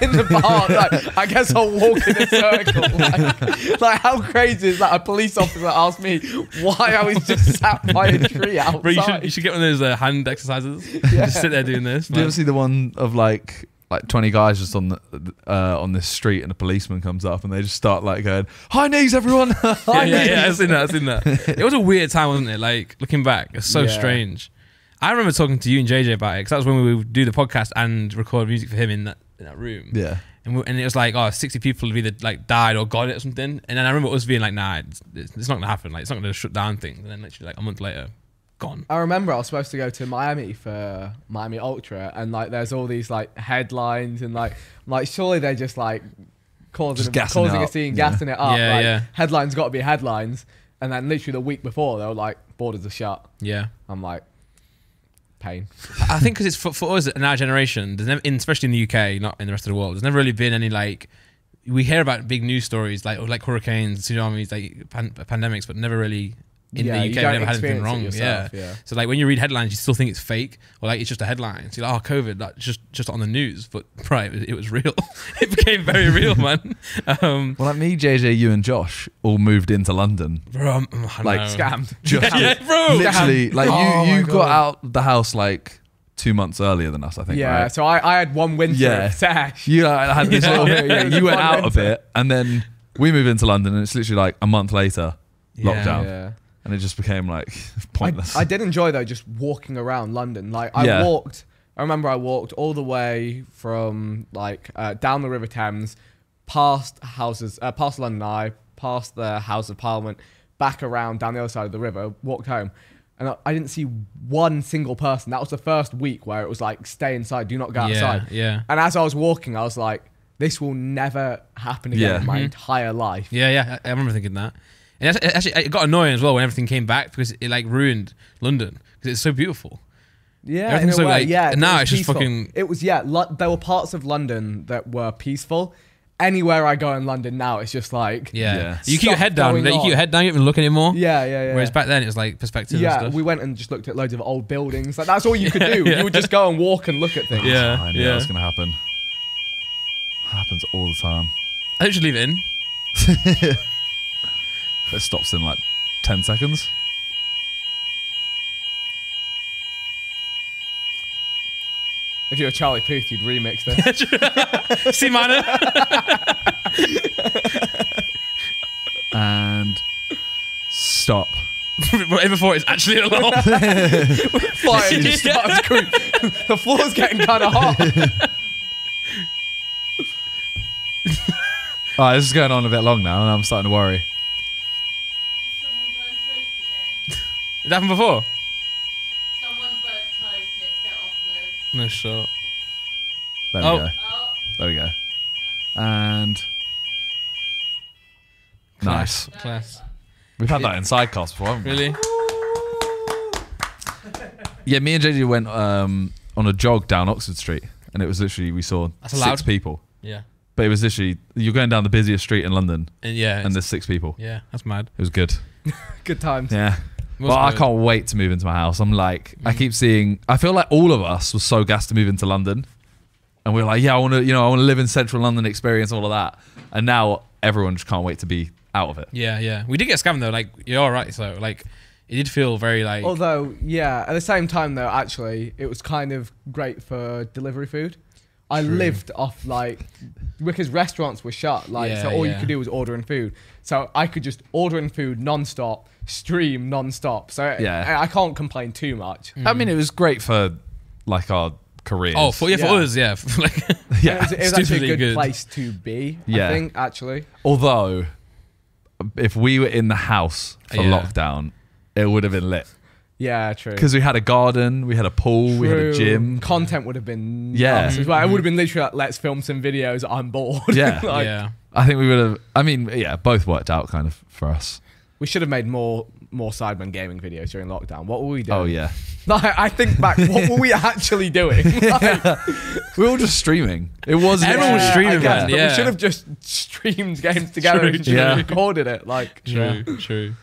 in the park. Like, I guess I'll walk in a circle. Like how crazy is that? A police officer asked me why I was just sat by a tree outside. Bro, you should get one of those hand exercises. Just sit there doing this. Did you man. ever see the one of like 20 guys just on this street and a policeman comes up and they just start like going, "High knees, everyone!" High knees. Yeah, I've seen that. It was a weird time, wasn't it? Like looking back, it's so Yeah. strange. I remember talking to you and JJ about it because that was when we would do the podcast and record music for him in that room. Yeah. And it was like, 60 people have either like died or got it or something. And then I remember us being like, nah, it's not gonna happen. Like it's not gonna shut down things. And then literally like a month later, gone. I remember I was supposed to go to Miami for Miami Ultra, and like there's all these like headlines, and like surely they're just like causing gassing it a up. scene, Yeah. gassing it up. Yeah, like, yeah. Headlines got to be headlines, and then literally the week before they were like borders are shut. Yeah. I'm like, pain. I think because it's for us in our generation, there's never, especially in the UK, not in the rest of the world, there's never really been any like. We hear about big news stories like hurricanes, tsunamis, like pandemics, but never really in Yeah, the you UK don't never had anything experience it wrong. yourself, Yeah. yeah. So like when you read headlines, you still think it's fake or like it's just a headline. So you're like, oh, COVID, like just on the news, but right, it was real. It became very real, man. Well, like me, JJ, you, and Josh all moved into London. Bro, I Like, know. Scammed. Just Yeah, bro. literally, like Oh you my got God. out the house like 2 months earlier than us, I think. Yeah, Right? so I had one winter Yeah. of sash. You had this Yeah. little, Yeah. you went out a Winter. bit, and then we moved into London, and it's literally like a month later, lockdown, Yeah. and it just became like pointless. I did enjoy though just walking around London. Like I Yeah. walked. I remember I walked all the way from like down the River Thames, past houses, past London Eye, past the House of Parliament, back around down the other side of the river. Walked home, and I didn't see one single person. That was the first week where it was like stay inside, do not go outside. Yeah. And as I was walking, I was like, this will never happen again Yeah. in my Mhm. entire life. Yeah. I remember thinking that. And actually, it got annoying as well when everything came back because it like ruined London because it's so beautiful. Yeah, Everything's in a so, way, like- yeah. and now it was it's just peaceful. fucking- It was there were parts of London that were peaceful, anywhere I go in London now, it's just like you keep your head down. You keep your head down. You don't even look anymore. Yeah. Whereas back then it was like perspective. Yeah, and stuff. we went and just looked at loads of old buildings. Like that's all you could do. You would just go and walk and look at things. Yeah, I knew that was gonna happen. Happens all the time. I think we should leave it in. It stops in like 10 seconds. If you were Charlie Puth, you'd remix this. C minor. And stop. Right before it's actually an alarm. Fire just starts creep. The floor's getting kind of hot. Alright, this is going on a bit long now, and I'm starting to worry. Someone burnt toast again. It happened before. Someone burnt toast and it set off the... No shot. There we Oh. go. Oh, There we go. And nice. Class. We've had that in sidecast before, haven't we? Really? Yeah, me and JJ went on a jog down Oxford Street, and it was literally, we saw That's 6 allowed? people. Yeah. But it was literally, you're going down the busiest street in London, And yeah. and there's 6 people. Yeah, that's mad. It was good. Good times. Yeah. Was Well, I good. can't wait to move into my house. I'm like, I keep seeing, I feel like all of us were so gassed to move into London. And we're like, yeah, I want to, I want to live in central London, experience all of that. And now everyone just can't wait to be out of it. Yeah. We did get scammed though. Like, you're all right. So, like, it did feel very like. Although, yeah, at the same time though, actually, it was kind of great for delivery food. I True. lived off like, because restaurants were shut, like, Yeah, so all you yeah. could do was ordering food. So I could just order in food non-stop, stream non-stop. So Yeah. I can't complain too much. I mean, it was great for like our careers. Oh, for Yeah. us, yeah. Like, yeah. It was actually a Stupidly good, good. place to be, Yeah. I think, actually. Although, if we were in the house for Yeah. lockdown, it would have been lit. Yeah, true. Because we had a garden, we had a pool, we had a True. gym. Content would have been Yeah. nuts as well. It would have been literally like, let's film some videos, I'm bored. Yeah. Like, yeah. I think we would have, I mean, yeah, both worked out kind of for us. we should have made more Sidemen gaming videos during lockdown. What were we doing? Oh, yeah. Like, I think back, what were we actually doing? Like, We were all just streaming. It wasn't. Everyone was yeah, streaming, I guess, man. but Yeah. we should have just streamed games together True, and just yeah. recorded it. Like, True.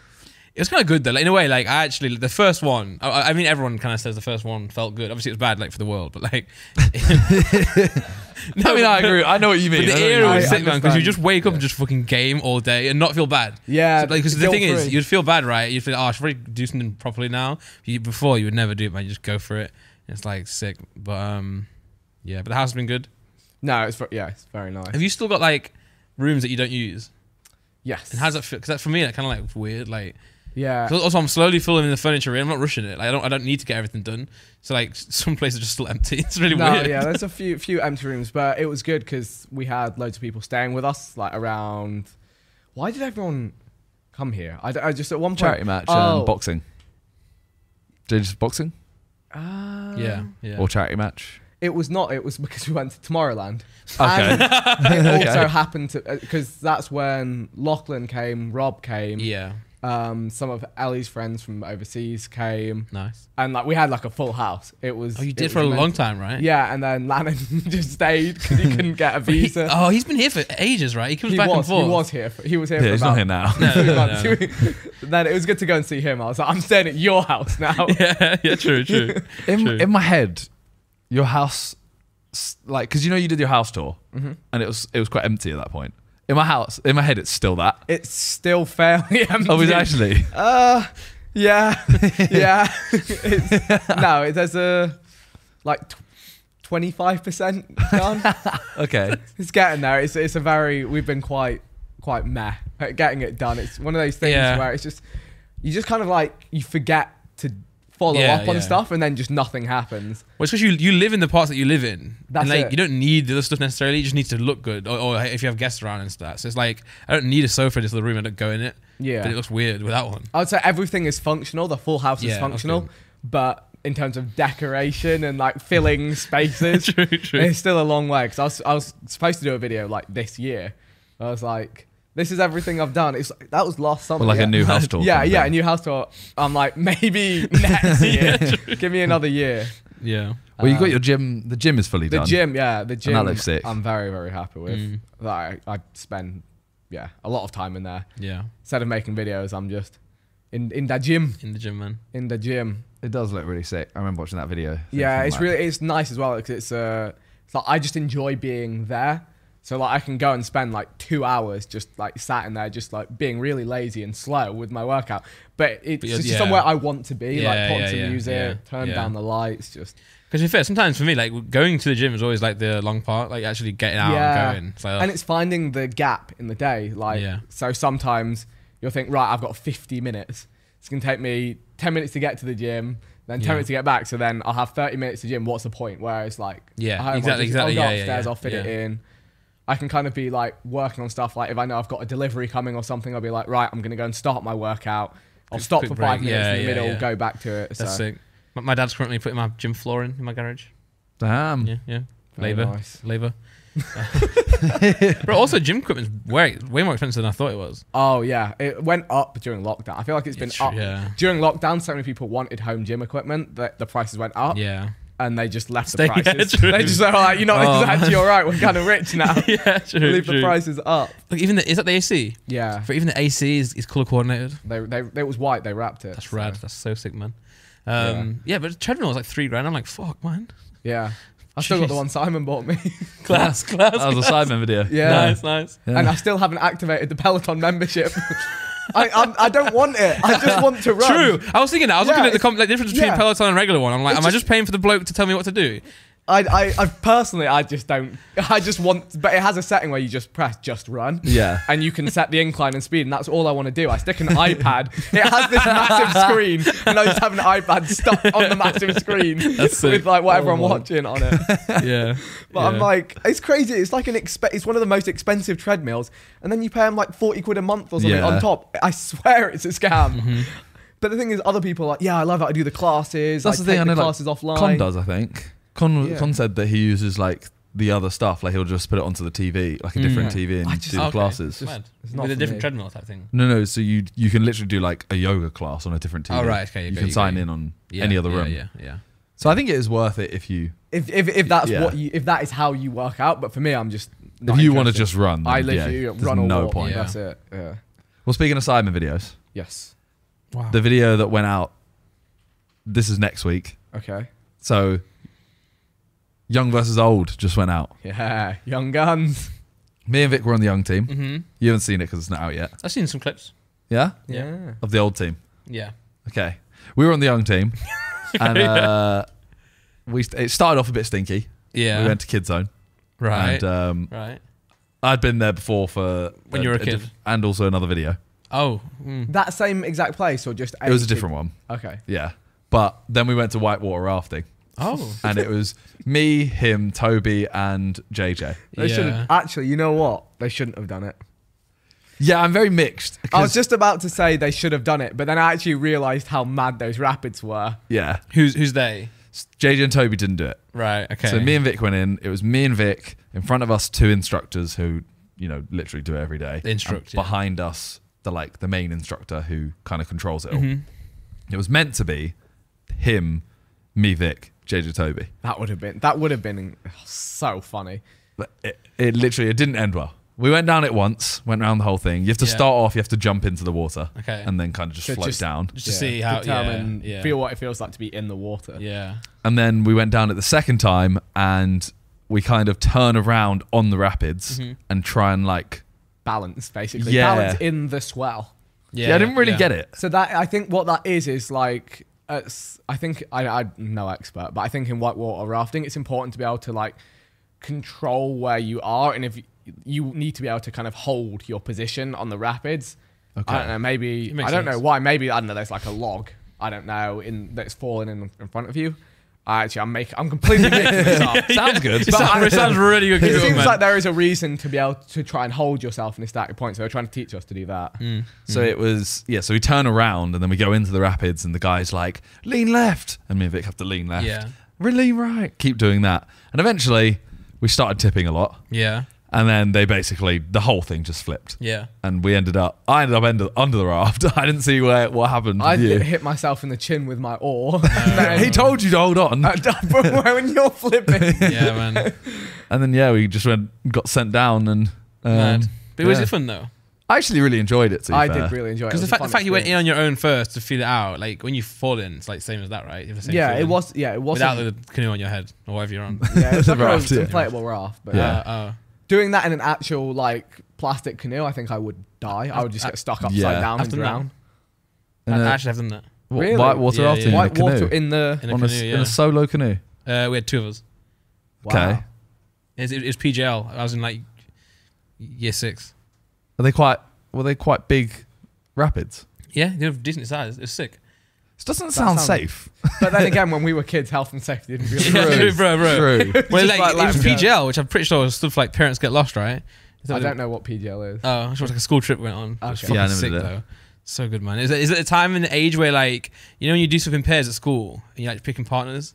It was kind of good though. Like, in a way, like I actually the first one. I mean, everyone kind of says the first one felt good. Obviously, it was bad, like for the world, but like. I mean, I agree. I know what you mean. But the I know what you era mean. was I sick, man, because you understand. just wake up and just fucking game all day and not feel bad. Yeah, Because the thing is, guilt-free. you'd feel bad, right? You'd feel, oh, I should probably do something properly now. Before, you would never do it, man. You just go for it. It's like sick. But yeah, but the house has been good. No, it's very nice. Have you still got like rooms that you don't use? Yes. And how's that feel? Because for me, that kind of like weird. Like, Yeah. 'cause also I'm slowly filling the furniture in. I'm not rushing it. Like, I don't need to get everything done. So like some places are just still empty. It's really No, weird. yeah, there's a few empty rooms, but it was good because we had loads of people staying with us, like around. Why did everyone come here? I just at one point Charity match Oh. and boxing. Did you just boxing Yeah. or charity match? It was not. It was because we went to Tomorrowland. Okay. And it also Okay. happened to because that's when Lachlan came, Rob came, Yeah. some of Ellie's friends from overseas came, Nice. and like we had like a full house. It was. Oh, you it did was for a long immense. time, right? Yeah, and then Lannan just stayed because he couldn't get a visa. Oh, he's been here for ages, right? He comes back and forth. He was here. He was here. Yeah, for he's about not here now. No, 2 no, months. no. Then it was good to go and see him. I was like, I'm staying at your house now. yeah, true. True. In my head, your house, like, because you did your house tour, Mm-hmm. and it was quite empty at that point. In my head, it's still that. It's still fairly empty. Oh, is it actually? Yeah, yeah. There's a like 25% done. Okay. It's getting there. It's a very. We've been quite meh at getting it done. It's one of those things Yeah. where it's just you just kind of like you forget to follow Yeah, up on yeah. stuff and then just nothing happens. Well, it's because you live in the parts that you live in. That's and like it. you don't need the other stuff necessarily. You just need to look good, or if you have guests around and stuff. So it's like I don't need a sofa in this little room. I don't go in it. Yeah. But it looks weird without one. I would say everything is functional. The full house Yeah, is that's functional, good. but in terms of decoration and like filling spaces, True. it's still a long way. Because I was supposed to do a video like this year. I was like, this is everything I've done. It's that was last summer. Well, like yeah. a new house tour. Yeah, kind of yeah, a thing. new house tour. I'm like, maybe next year. Give me another year. Yeah. Well, you got your gym. The gym is fully The done. gym, yeah, the gym. that looks sick. I'm very, very happy with. That I spend, a lot of time in there. Yeah. Instead of making videos, I'm just in the gym. In the gym, man. In the gym. It does look really sick. I remember watching that video. Yeah, it's nice as well because it's like I just enjoy being there. So like I can go and spend like 2 hours just like sat in there, just like being really lazy and slow with my workout. But it's just somewhere I want to be. Like put on some music, turn down the lights, just. Because to be fair, sometimes for me, like going to the gym is always like the long part, like actually getting out and going. So, and it's finding the gap in the day. Like, so sometimes you'll think, right, I've got 50 minutes. It's going to take me 10 minutes to get to the gym, then 10 minutes to get back. So then I'll have 30 minutes to gym. What's the point? Whereas like, exactly. I'll go upstairs, I'll fit it in. I can kind of be like working on stuff. Like if I know I've got a delivery coming or something, I'll be like, right, I'm going to go and start my workout. I'll stop for 5 minutes in the middle, go back to it. That's sick. My dad's currently putting my gym floor in my garage. Damn. Yeah. Very nice. Labor. But also gym equipment's way more expensive than I thought it was. Oh yeah, it went up during lockdown. I feel like it's been up. Yeah. During lockdown, so many people wanted home gym equipment that the prices went up. Yeah. And they just left the prices. Yeah, they just were like, it's actually all right. We're kind of rich now. Yeah, true. Leave the prices up. Look, even is that the AC? Yeah. For even the AC is color coordinated. It was white. They wrapped it. That's rad. That's so sick, man. But the treadmill was like $3,000. I'm like, fuck, man. Yeah. I still got the one Simon bought me. Class. That was a Sidemen video. Yeah. Nice. Yeah. And I still haven't activated the Peloton membership. I don't want it. I just want to run. True. I was thinking that. I was looking at the difference between Peloton and regular one. I'm like, am I just paying for the bloke to tell me what to do? I personally, I just don't. I just want, but it has a setting where you just press just run. Yeah. And you can set the incline and speed, and that's all I want to do. I stick an iPad. It has this massive screen, and I just have an iPad stuck on the massive screen with like whatever I'm watching on it. Yeah. But I'm like, it's crazy. It's like it's one of the most expensive treadmills, and then you pay them like 40 quid a month or something on top. I swear it's a scam. But the thing is, other people are like, yeah, I love it. I do the classes. That's the thing. I know classes like, offline. Con does, I think. Con said that he uses like the other stuff, like he'll just put it onto the TV, like a different TV, and do the classes. It's not with a different treadmill type thing. No. So you can literally do like a yoga class on a different TV. Oh right, okay. You can sign in on any other room. Yeah. So I think it is worth it if you if that's if that is how you work out. But for me, I'm just if you want to just run. Then, I literally run or no walk. point. That's it. Yeah. Well, speaking of Sidemen videos, Yes. Wow. the video that went out, this is next week. Okay. So Young versus Old just went out. Yeah. Young Guns. Me and Vic were on the young team. Mm-hmm. You haven't seen it because it's not out yet. I've seen some clips. Yeah? Yeah. Of the old team. Yeah. Okay. We were on the young team. And it started off a bit stinky. Yeah. We went to Kid Zone. Right. And right. I'd been there before for When you were a kid. And also another video. Oh. That same exact place or just It was a different one. Okay. Yeah. But then we went to whitewater rafting. Oh. And it was me, him, Toby, and JJ. They shouldn't. Actually, you know what? They shouldn't have done it. Yeah, I'm very mixed. I was just about to say they should have done it, but then I actually realised how mad those rapids were. Yeah. Who's they? JJ and Toby didn't do it. Right. Okay. So me and Vic went in. It was me and Vic in front of us, 2 instructors who, literally do it every day. They instruct. And behind us, the main instructor who kind of controls it all. It was meant to be him, me, Vic, JJ, Toby. That would have been so funny. But it literally didn't end well. We went down it once, went around the whole thing. You have to start off, you have to jump into the water. Okay. And then kind of just float down. Just to see how feel what it feels like to be in the water. Yeah. And then we went down it the second time and we kind of turn around on the rapids and try and balance, basically. Yeah. Balance in the swell. Yeah, I didn't really get it. So that I think what that is like, I think I'm no expert, but I think in whitewater rafting, it's important to be able to control where you are, and if you need to be able to kind of hold your position on the rapids. Okay. I don't know, maybe I don't know why. Maybe I don't know. There's like a log. I don't know that's fallen in front of you. I'm completely making this up. Sounds good. It sounds really good. It seems like there is a reason to be able to try and hold yourself in a static point. So they're trying to teach us to do that. So it was, so we turn around and then we go into the rapids and the guy's like, lean left. And me and Vic have to lean left. Yeah. Lean right. Keep doing that. And eventually we started tipping a lot. Yeah. And then they basically, the whole thing just flipped. Yeah. And I ended up under the raft. I didn't see what happened. I with you. hit myself in the chin with my oar. He told you to hold on. When you're flipping. Yeah, man. And then, we just got sent down and... Mad. But was yeah. it fun though? I actually really enjoyed it, to be I fair. did really enjoy it. Because the fact you went in on your own first to feel it out, like when you fall in, it's like same as that, right? You have the same feeling. It was. Yeah, it was Without the canoe on your head or whatever you're on. Yeah, it's like an Raft, yeah. inflatable raft. But Yeah. doing that in an actual like plastic canoe, I think I would die. I would just get stuck upside down and drown. I actually have done that. Really? White water rafting in a White canoe? water in the In a on canoe, in a solo canoe? we had 2 of us. Wow. Okay. It was PGL. I was in like year 6. Were they quite big rapids? Yeah, they were decent size. It was sick. This doesn't sound safe. But then again, when we were kids, health and safety didn't really. True, bro. True. Well, Just like, like it was Lambo. PGL, which I'm pretty sure was stuff like parents get lost, right? I don't know what PGL is. Oh, it was like a school trip we went on. It was Okay. fucking Yeah, I never sick did it. though. So good, man. Is it a time in the age where like when you do stuff in pairs at school and you're like picking partners?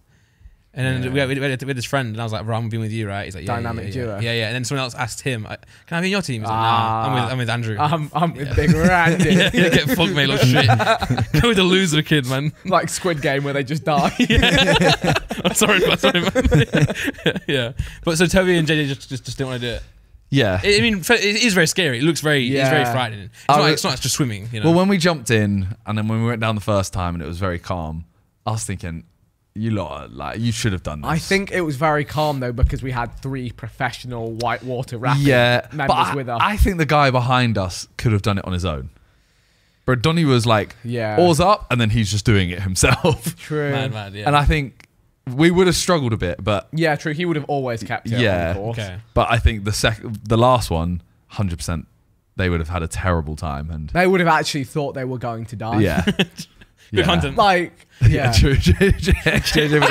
And then we had this friend, and I was like, "Bro, I'm being with you, right?" He's like, "Yeah, Dynamic duo. Yeah. And then someone else asked him, "Can I be in your team?" He's like, "Nah, I'm with Andrew." I'm with Big Randy. yeah, get fucked, mate. Look shit. Go with the loser kid, man. Like Squid Game where they just die. I'm sorry, man. Yeah, but so Toby and JJ just didn't want to do it. Yeah. I mean, it is very scary. It looks very, it's very frightening. It's not just swimming, you know. Well, when we jumped in, and then when we went down the first time, and it was very calm, I was thinking, you lot, like, you should have done this. I think it was very calm though because we had 3 professional whitewater rafting members but with us. I think the guy behind us could have done it on his own. But Donny was like, oars up, and then he's just doing it himself. True. Mad, yeah. And I think we would have struggled a bit, but Yeah, true. He would have always kept it on the course. Okay. but I think the last one, 100%, they would have had a terrible time. And They would have actually thought they were going to die. yeah, Good content. Like, yeah, true. JJ would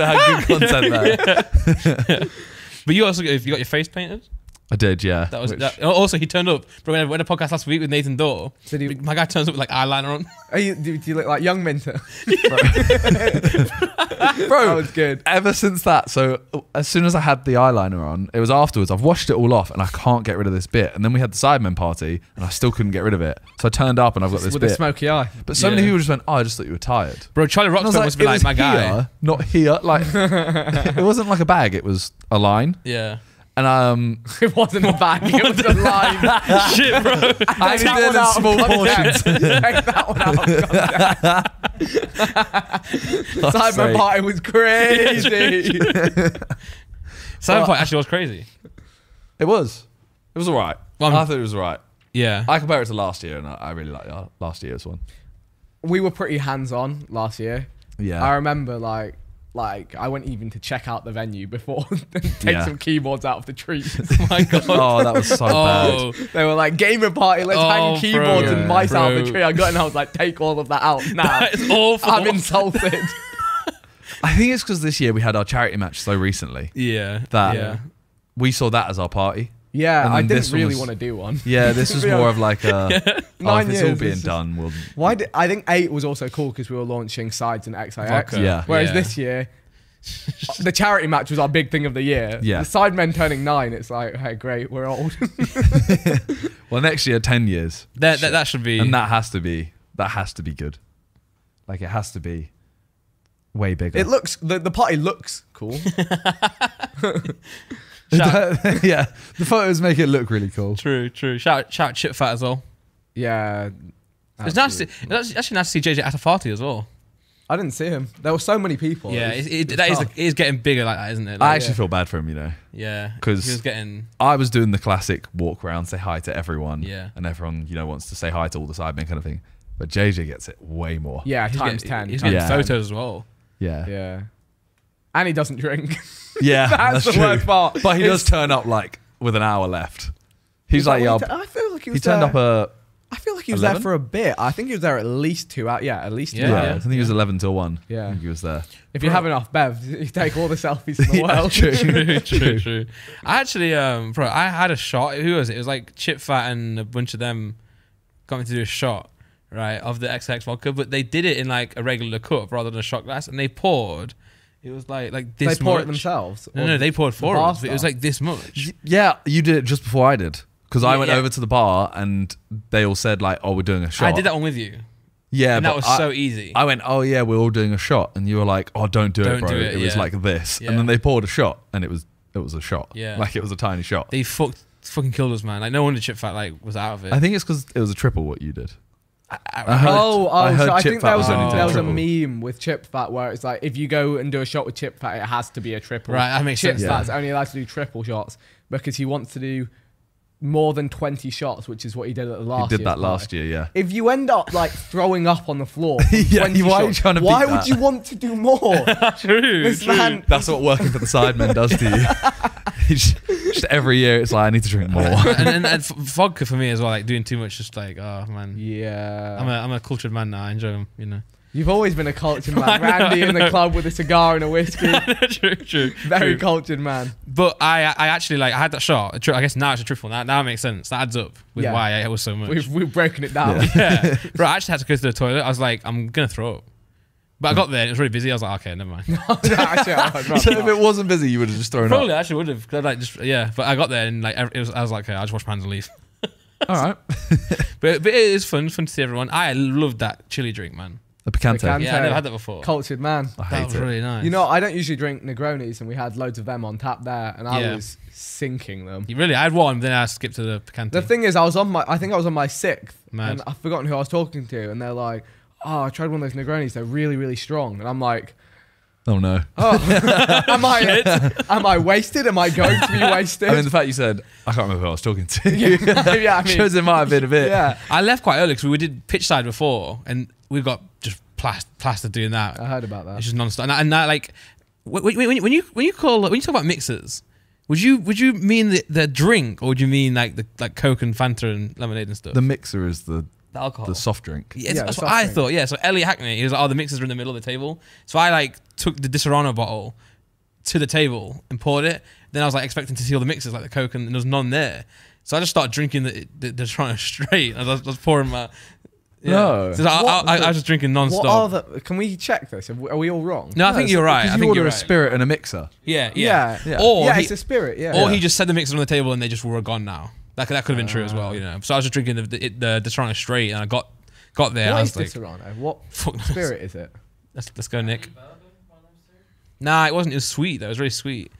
have had good content there. But you also got your face painted. I did, yeah. That was also he turned up. Bro, we had a podcast last week with Nathan Dorr. My guy turns up with like eyeliner on. do you look like young Minter? Bro, That was good. ever since that, so as soon as I had the eyeliner on, it was afterwards. I've washed it all off and I can't get rid of this bit. And then we had the Sidemen Party and I still couldn't get rid of it. So I turned up and I've got this With bit. a smoky eye. But so many people just went, "Oh, I just thought you were tired." Bro, Charlie And I was Rockstar must be "It like was my guy. here, not here." Like, it wasn't like a bag; it was a line. Yeah. And It wasn't a bag. It was a line. Shit, bro. I Take did that it one in out of small context. portions. Take that one out of context. Sidemen Party was crazy. Sidemen Party actually was crazy. It was all right. Well, I thought it was all right. Yeah. I compare it to last year, and I really like last year's one. We were pretty hands-on last year. Yeah. I remember like I went even to check out the venue before take some keyboards out of the trees. Oh my god. Oh, that was so bad. They were like, gamer party, let's hang keyboards bro. and mice out of the Bro. tree. I got and I was like, take all of that out now. That is awful. I'm insulted. I think it's because this year we had our charity match so recently Yeah. that Yeah. we saw that as our party. Yeah, And I then didn't this one really was- want to do one. Yeah, this was more of like a, if 9 it's all years, being this is- done, we'll... I think 8 was also cool because we were launching Sides and XIX. Vodka. Yeah. Whereas Yeah. this year, the charity match was our big thing of the year. Yeah. The Sidemen turning 9, it's like, hey, great, we're old. Well, next year, 10 years. That should be. And that has to be good. Like, it has to be way bigger. It looks, the party looks cool. Yeah, the photos make it look really cool. True. Shout Chip Fat as well. Yeah. It's nice. It's actually nice to see JJ at a party as well. I didn't see him. There were so many people. Yeah, It was it tough. is getting bigger like that, isn't it? I Like, actually feel bad for him, you know. yeah, 'cause- he was getting. I was doing the classic walk around, say hi to everyone. Yeah. And everyone, wants to say hi to all the sidemen kind of thing. But JJ gets it way more. Yeah, He's times getting, 10. He's times getting 10. photos as well. Yeah. Yeah. And he doesn't drink. Yeah, That's the true. worst part. But he does It's- turn up like with an hour left. He's like, yeah, I feel like he he was turned there. up I feel like he was 11? there for a bit. I think he was there at least 2 hours. Yeah, at least 2 Yeah, hours. I think he was 11 till 1. Yeah. I think he was there. If you have enough bev, you take all the selfies in the world. True. I actually, bro, I had a shot. Who was it? It was like Chip Fat and a bunch of them got me to do a shot, right, of the XX vodka, but they did it in like a regular cup rather than a shot glass, and they poured It was like They this pour much. it themselves. No, they poured for bar us. But it was staff? like this much. Yeah, you did it just before I did. Because I went Yeah. over to the bar and they all said like, "Oh, we're doing a shot." I did that one with you. Yeah, And that but was so easy. I went, "Oh yeah, we're all doing a shot," and you were like, "Oh, don't do it, Don't bro." do it, It was yeah. like this, Yeah. and then they poured a shot, and it was a shot. Yeah. Like it was a tiny shot. They fucking killed us, man. Like no wonder Chip Fat was out of it. I think it's because it was a triple what you did. I I heard- I heard So I Chip think Fat there was only did a triple. meme with Chip Fat where it's like if you go and do a shot with Chip Fat, it has to be a triple. Right, that makes Chip sense. Fat's only allowed to do triple shots because he wants to do more than 20 shots, which is what he did at the last. He did year's that party. last year, yeah. If you end up like throwing up on the floor, from Yeah, 20 why are you shots, trying to why beat would that? you want to do more? True. This true. man, That's what working for the Sidemen does to you. just every year, it's like I need to drink more. and vodka for me as well. Like doing too much, just like oh man. yeah. I'm a cultured man now. I enjoy them. You know. You've always been a cultured I man. know, Randy I in the know. club with a cigar and a whiskey. true. Very true. cultured man. But I actually like I had that shot. I guess now it's a triple. Now it makes sense. That adds up with Yeah. why it was so much. We've broken it down. Yeah, bro. I actually had to go to the toilet. I was like, I'm gonna throw up. But I got there and it was really busy. I was like, okay, never mind. Actually, I'd rather So if not. it wasn't busy, you would have just thrown Probably up. I actually would have. Like just yeah. But I got there and like I was like, okay, I'll just wash my hands and leave. All right. But it is fun to see everyone. I loved that chili drink, man. The picante. Picante. Yeah, I never had that before. Cultured man. I That hate was it. really nice. You know, I don't usually drink Negronis, and we had loads of them on tap there, and I Yeah. was sinking them. Really, I had one, then I skipped to the picante. The thing is, I think I was on my 6th, Mad. and I've forgotten who I was talking to, and they're like, "Oh, I tried one of those Negronis. They're really, really strong." And I'm like, Oh no. "Oh, am I wasted? Am I going to be wasted?" I mean, the fact you said, I can't remember who I was talking to. yeah, I mean, Shows it might have been a bit. yeah, I left quite early because we did pitch side before, and we got just plastered doing that. I heard about that. It's just non-stop. And that, like, when you talk about mixers, would you mean the drink, or would you mean like Coke and Fanta and lemonade and stuff? The mixer is the alcohol. soft drink. Yeah, Yeah, that's the what soft I drink. thought. Yeah, so Elliot Hackney, he was like, "Oh, the mixers are in the middle of the table." So I like took the Disaronno bottle to the table and poured it. Then I was like expecting to see all the mixers, like the Coke, and there was none there. So I just started drinking the Disaronno straight. I was pouring my. Yeah. No. So I was just drinking What non-stop. are the? Can we check this? Are we all wrong? No, I think you're right. Because I you think order you're a right. spirit and a mixer. Yeah. Yeah. Or yeah, he, it's a spirit. Yeah. or he just set the mixers on the table and they just were gone now. That could have been true as well, you know. So I was just drinking the Disaronno straight, and I got there. What I is was like, Disaronno? What fuck knows. spirit is it? Let's go, Nick. Nah, it wasn't. It was sweet though. It was really sweet.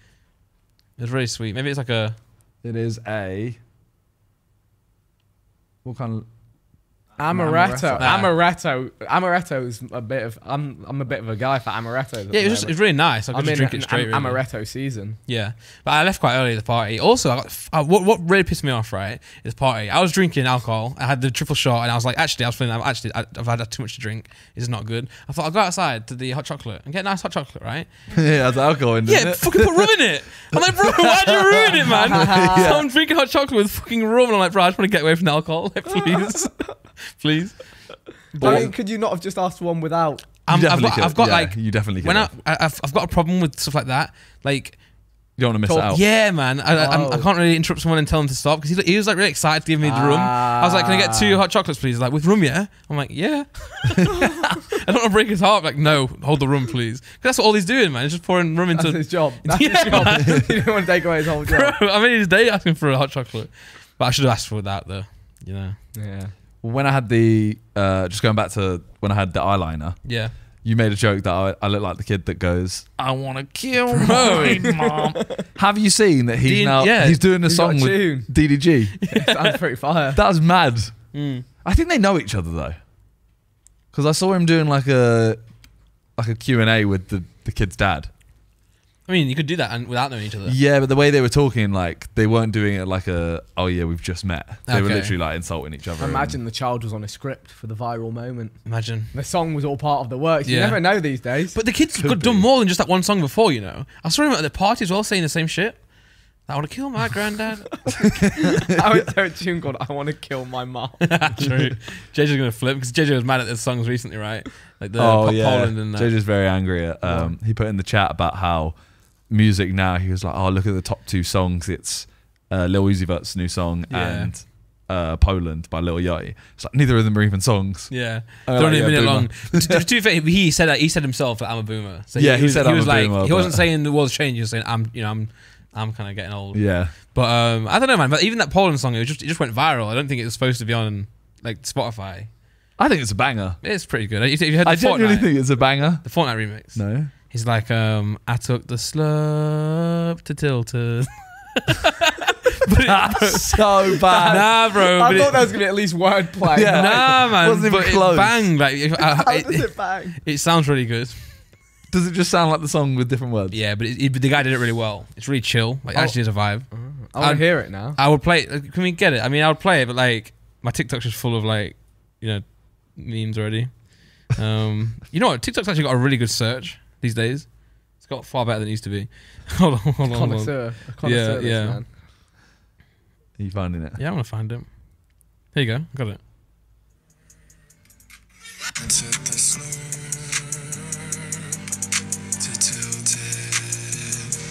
It was really sweet. Maybe it's like a. It is a. What kind of. Amaretto. Amaretto. Amaretto's a bit of. I'm a bit of a guy for amaretto. Yeah, it was really nice. I could I'm just in drink an it straight. Really. amaretto season. Yeah, but I left quite early at the party. Also, I got, what really pissed me off, right, is party. I was drinking alcohol. I had the triple shot, and I was like, I've had too much to drink. This is not good. I thought I'll go outside to the hot chocolate and get a nice hot chocolate, right? Yeah, that's alcohol in Yeah, it. fucking put rum in it. I'm like, bro, why'd you ruin it, man? So I'm drinking hot chocolate with fucking rum, and I'm like, bro, I just want to get away from the alcohol, like, please, please. I mean, could you not have just asked for one without? I've definitely could. got Yeah, like you definitely when could. I've got a problem with stuff like that. Like, You don't want to miss Talk- out. yeah, man, Oh. I can't really interrupt someone and tell them to stop because he was like really excited to give me the rum. I was like, can I get 2 hot chocolates, please? He's like, with rum, yeah. I'm like, yeah. I don't want to break his heart. Like, no, hold the rum, please. 'Cause that's what all he's doing, man. He's just pouring rum That's into. his job. That's Yeah, his job. man. You didn't want to take away his whole job. Bro, I mean, his day asking for a hot chocolate, but I should have asked for that though. You know. Yeah. When I had the just going back to when I had the eyeliner, Yeah. you made a joke that I look like the kid that goes, "I want to kill my mom." Have you seen that he's he's doing a He's got song a with tune. DDG? Sounds pretty fire. That was mad. Mm. I think they know each other though, because I saw him doing like a Q&A with the kid's dad. I mean, you could do that and without knowing each other. Yeah, but the way they were talking, like they weren't doing it like a, "Oh yeah, we've just met." They were Okay. literally like insulting each other. Imagine the child was on a script for the viral moment. Imagine. The song was all part of the works. You Yeah. never know these days. But the kid's Could got done be. more than just that one song before, you know. I saw him at the party as well saying the same shit. I want to kill my granddad. I was there a tune called "I Want to Kill My Mom." True. JJ's gonna flip because JJ was mad at the songs recently, right? Like the oh Pop yeah, Poland and that. JJ's very angry at. He put in the chat about how music now. He was like, "Oh, look at the top 2 songs. It's Lil Uzi Vert's new song Yeah. and Poland by Lil Yachty. It's like neither of them are even songs. Yeah, they're only a minute long. To be fair, he said himself that I'm a boomer. So he said he I'm was a like, boomer, he wasn't saying the world's changing. He was saying I'm kind of getting old. Yeah, but I don't know, man. But even that Poland song, it just went viral. I don't think it was supposed to be on like Spotify. I think it's a banger. It's pretty good. If you heard the I genuinely Fortnite, think it's a banger. the Fortnite remix. No. He's like, I took the slurp to Tilted. That's so bad. Nah, bro. I thought there was gonna be at least wordplay. Yeah. Nah, man. Wasn't even but close. it banged. Like, How does it bang? it sounds really good. Does it just sound like the song with different words? Yeah, but the guy did it really well. It's really chill. Like, actually, is a vibe. I want to hear it now. I would play. Can we get it? I mean, I would play it, but like my TikTok's just full of like, memes already. You know what? TikTok's actually got a really good search these days. It's got far better than it used to be. hold on. Connoisseur. Yeah. Man. Are you finding it? Yeah, I'm gonna find it. Here you go. Got it.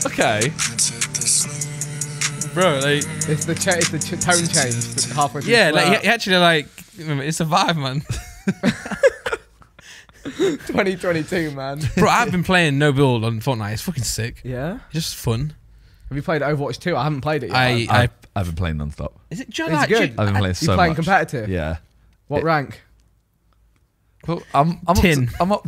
Okay. Bro, like, It's the tone change halfway through. yeah, the like he actually like, it's a vibe, man. 2022, man. Bro, I've been playing no build on Fortnite. It's fucking sick. Yeah. It's just fun. Have you played Overwatch 2? I haven't played it yet. I've been playing non-stop. Is it just It's like, good. I've been playing You so playing much. competitive? Yeah. What rank? Well, I'm Tin. up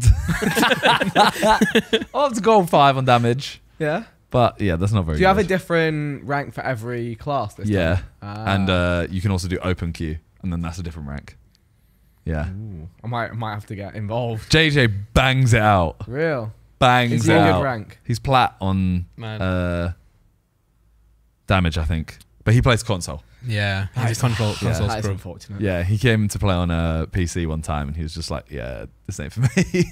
to gold 5 on damage. Yeah. But yeah, that's not very Do you have a good. different rank for every class this Yeah. time? Ah. And you can also do open queue, and then that's a different rank. Yeah. Ooh, I might have to get involved. JJ bangs it out. Real. Bangs Is it he a out. good rank? He's plat on man. damage, I think. But he plays console. Yeah, That he's is- a console That is scrub. unfortunate. Yeah, he came to play on a PC one time, and he was just like, yeah, this ain't for me.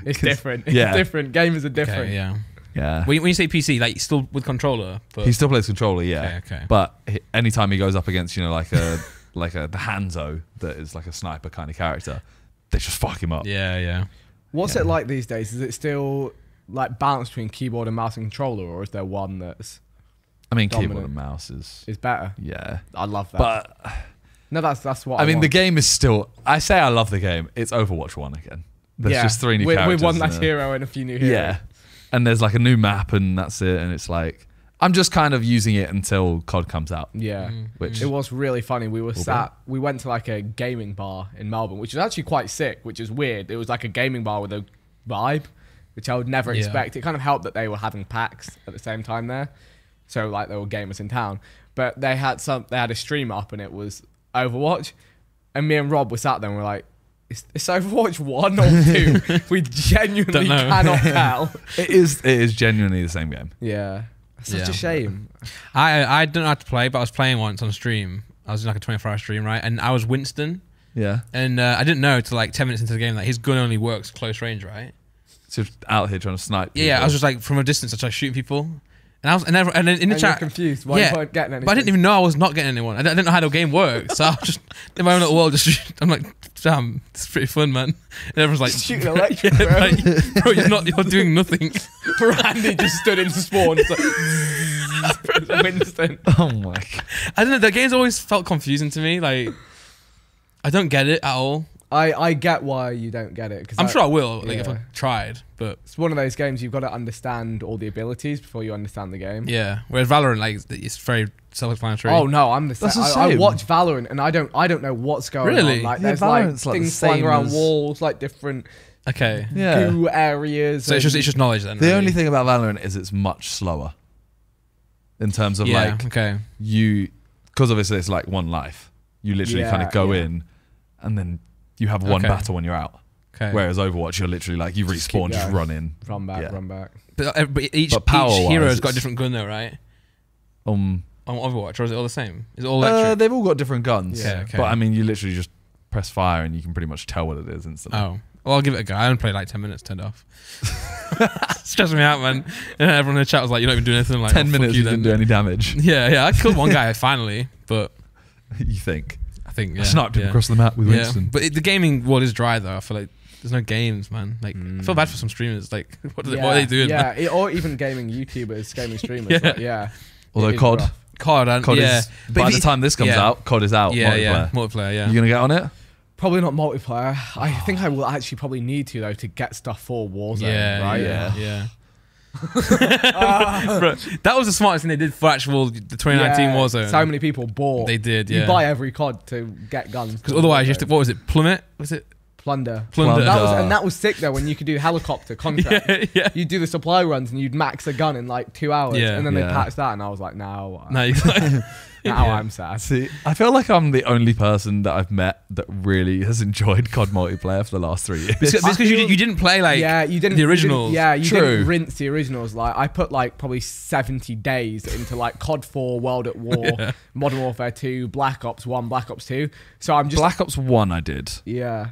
It's different. It's yeah. different. Gamers are different. Okay, yeah. Yeah. When you say PC, like still with controller, but He still plays controller, yeah. Okay. But anytime he goes up against, like a the Hanzo that is like a sniper kind of character, they just fuck him up. yeah. What's Yeah. it like these days? Is it still like balanced between keyboard and mouse and controller, or is there one that's I mean, Dominant. keyboard and mouse is better? yeah. I love that. But no, that's what I mean, want. the game is still. I say I love the game. It's Overwatch 1 again. There's just 3 new characters. with one and less a- hero and a few new heroes. Yeah, and there's like a new map, and that's it. And it's like I'm just kind of using it until COD comes out. Yeah. Which It was really funny. We were Will we went to like a gaming bar in Melbourne, which is actually quite sick, which is weird. It was like a gaming bar with a vibe, which I would never Yeah. expect. It kind of helped that they were having PAX at the same time there. So like there were gamers in town. But they had a stream up and it was Overwatch. And me and Rob were sat there and we're like, it's Overwatch 1 or 2? We genuinely Don't know. cannot tell. it is genuinely the same game. Yeah. Such Yeah. a shame. I don't know how to play, but I was playing once on stream. I was in like a 24-hour stream, right? And I was Winston, Yeah, and I didn't know till like 10 minutes into the game that his gun only works close range, right? so just out here trying to snipe. Yeah, I people. was just like from a distance, I tried shooting people, and I was and then in the And you're chat, confused why yeah, you weren't getting anything. but I didn't even know I was not getting anyone. I didn't know how the game worked, so I was just in my own little world. I'm like, damn, it's pretty fun, man. And everyone's like, Shooting electric, yeah, bro. like, bro, you're doing nothing. Randy just stood into spawn. It's like, Winston. Oh my god. I don't know. The game's always felt confusing to me. Like, I don't get it at all. I get why you don't get it. Cause I'm sure I will, like if yeah. I tried, but It's one of those games you've got to understand all the abilities before you understand the game. yeah. Whereas Valorant, like, it's very self-explanatory. Oh no, I'm the That's same. the I same. watch Valorant and I don't know what's going Really? on. Like Yeah, there's like Valorant's like the things flying same around as- walls, like different okay. Yeah. goo areas. So it's just knowledge then. The really. only thing about Valorant is it's much slower. In terms of yeah. like Okay. because obviously it's like one life. You literally kind Yeah, of go yeah. in, and then you have one Okay. battle when you're out. Okay. Whereas Overwatch, you're literally like you Just keep respawn, just going. run in. run back, Yeah. run back. but each But power-wise, hero's got a it's- different gun though, right? Um, On Overwatch, or is it all the same? Is it all electric? they've all got different guns. Yeah. Okay. But I mean, you literally just press fire and you can pretty much tell what it is instantly. Oh. Well, I'll give it a go. I only played like 10 minutes, turned off. Stressing me out, man. And everyone in the chat was like, you're not even doing anything. I'm like, 10 oh, fuck minutes, you didn't do any damage. Yeah. I killed one guy finally, but You think? I think, yeah. I sniped him yeah. across the map with Yeah. Winston. But the gaming world is dry though. I feel like there's no games, man. Like, I feel bad for some streamers. Like, what are they doing? Yeah, man? or even gaming YouTubers, gaming streamers. Yeah. Like, yeah. Although It is COD, rough. COD. And, COD yeah. is, by the time this comes out, COD is out. Yeah, multiplayer. yeah. Multiplayer, yeah. You going to get on it? Probably not multiplayer. I think I will actually probably need to, though, to get stuff for Warzone, right? Yeah. Bro, that was the smartest thing they did for actual the 2019 Warzone. So many people bought. They did, yeah. You buy every COD to get guns. Because otherwise, you have to, what was it? Plummet? Was it? Plunder. Plunder. That was sick though when you could do helicopter contract. Yeah. You'd do the supply runs and you'd max a gun in like 2 hours, and then they patched that, and I was like, now I'm sad. See, I feel like I'm the only person that I've met that really has enjoyed COD multiplayer for the last 3 years. Because you didn't play you didn't the originals. You didn't rinse the originals. Like I put like probably 70 days into like COD 4, World at War, Modern Warfare 2, Black Ops 1, Black Ops 2. So I'm just Black Ops 1 I did. Yeah.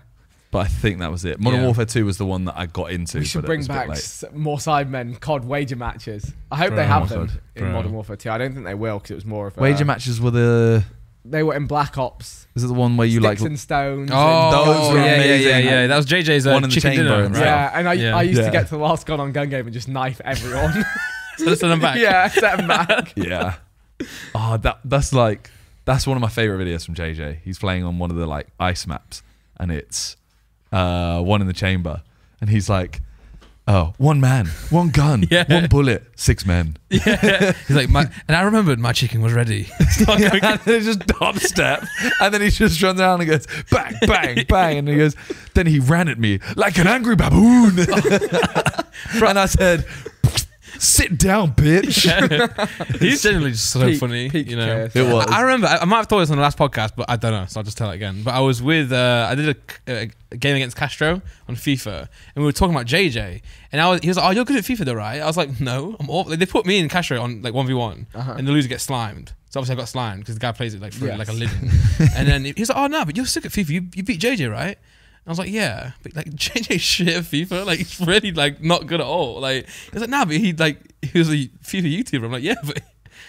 But I think that was it. Modern Warfare 2 was the one that I got into. We should bring back more Sidemen COD wager matches. I hope they have them in Modern Warfare 2. I don't think they will because it was more of a... Wager matches were They were in Black Ops. Is it the one where you Sticks like... and stones. those were amazing. Yeah. That was JJ's one in the chicken chamber. dinner. Right? Yeah, and I used to get to the last gun on gun game and just knife everyone. So send them back. Yeah, set them back. Yeah. Oh, that's one of my favorite videos from JJ. He's playing on one of the like ice maps, and it's one in the chamber, and he's like, "Oh, one man, one gun, one bullet, 6 men." Yeah. He's like, and I remembered my chicken was ready. And then it's just dubstep, and then he just runs around and goes bang, bang, bang, and he goes. Then he ran at me like an angry baboon, and I said, "Sit down, bitch." He's generally just so funny, peak you know. KSI. It was. I remember, I might have told this on the last podcast, but I don't know, so I'll just tell it again. But I was with, I did a game against Castro on FIFA, and we were talking about JJ, and he was like, "Oh, you're good at FIFA though, right?" I was like, "No, I'm awful." They put me and Castro on like 1v1, and the loser gets slimed. So obviously I got slimed because the guy plays it like for like a living. And then he was like, "Oh no, but you're sick at FIFA. You beat JJ, right?" I was like, "Yeah, but like JJ shit at FIFA, like he's really like not good at all." Like he was like, "Nah, but he was a FIFA YouTuber." I'm like, "Yeah, but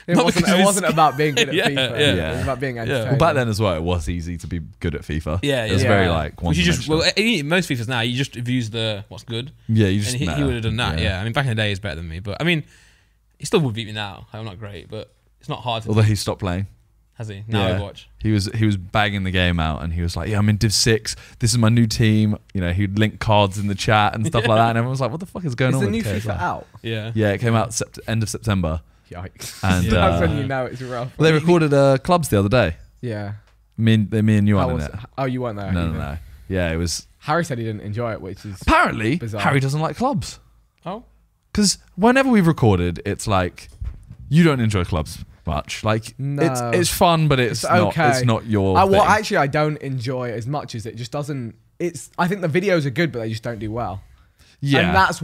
It wasn't about being good at Yeah, FIFA. yeah. It was about being entertaining. Well, back then as well, it was easy to be good at FIFA. Yeah, It was yeah. very like Which you just most FIFAs now you just use the what's good. yeah, you just And he would have done that. Yeah. I mean back in the day he's better than me, but I mean he still would beat me now. I'm not great, but it's not hard to. Although he stopped playing. Has he? Now I watch. He was bagging the game out, and he was like, "Yeah, I'm in Div 6. This is my new team." You know, he'd link cards in the chat and stuff like that, and everyone was like, "What the fuck is going on?" Is the new with FIFA KSI? out? Yeah. Yeah, it came out end of September. Yikes. And That's when you know it's rough. they recorded clubs the other day. Yeah. Me and you How on was it. Oh, you weren't there? No. Yeah, it was. Harry said he didn't enjoy it, which is Apparently, bizarre. Harry doesn't like clubs. Oh. Because whenever we've recorded, it's like you don't enjoy clubs much. Like No. it's fun, but it's okay. It's not your. Well, thing. actually, I don't enjoy it as much as it just doesn't. I think the videos are good, but they just don't do well. Yeah, And that's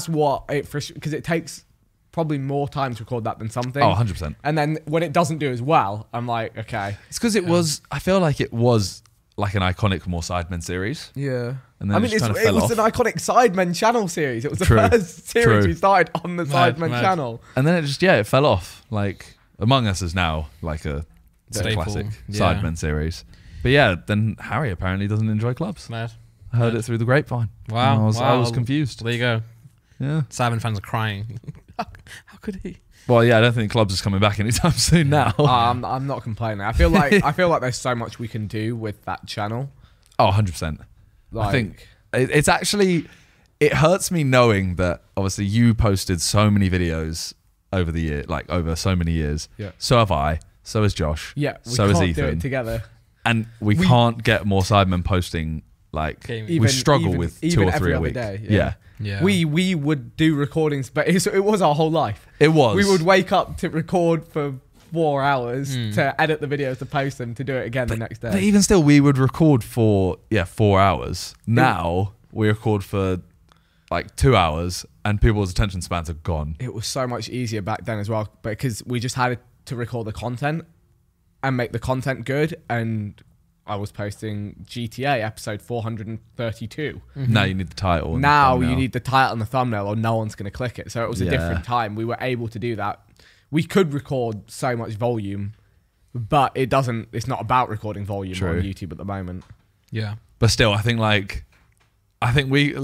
what it because it takes probably more time to record that than something. Oh, 100%. And then when it doesn't do as well, I'm like, okay. It's because it was. I feel like it was like an iconic More Sidemen series. Yeah. And then I mean, it it was an iconic Sidemen channel series. It was the first series we started on the Sidemen channel. And then it fell off. Like Among Us is now like a Staple. classic Yeah. Sidemen series. But yeah, then Harry apparently doesn't enjoy clubs. Mad. I heard it through the grapevine. Wow. And I was confused. There you go. Yeah. Sidemen fans are crying. How could he? Well, yeah, I don't think clubs is coming back anytime soon now. I'm not complaining. I feel like there's so much we can do with that channel. Oh, 100%. Like, I think it's actually, it hurts me knowing that obviously you posted so many videos over the year, like over so many years. Yeah. So have I. So has Josh. Yeah. We So has can't Ethan. do it together. And we can't get more Sidemen posting. Like Gaming. we struggle Even- with even 2 or every 3 a other week. day, Yeah. Yeah. We would do recordings, but it was our whole life. It was. We would wake up to record for 4 hours to edit the videos, to post them, to do it again the next day. But even still, we would record for 4 hours. Now we record for like 2 hours, and people's attention spans are gone. It was so much easier back then as well, because we just had to record the content and make the content good. And I was posting GTA episode 432. Now you need the title. and the Now thumbnail. you need the title and the thumbnail, or no one's going to click it. So it was a Yeah. different time. We were able to do that. We could record so much volume, but it's not about recording volume True. on YouTube at the moment. Yeah. But still, I think we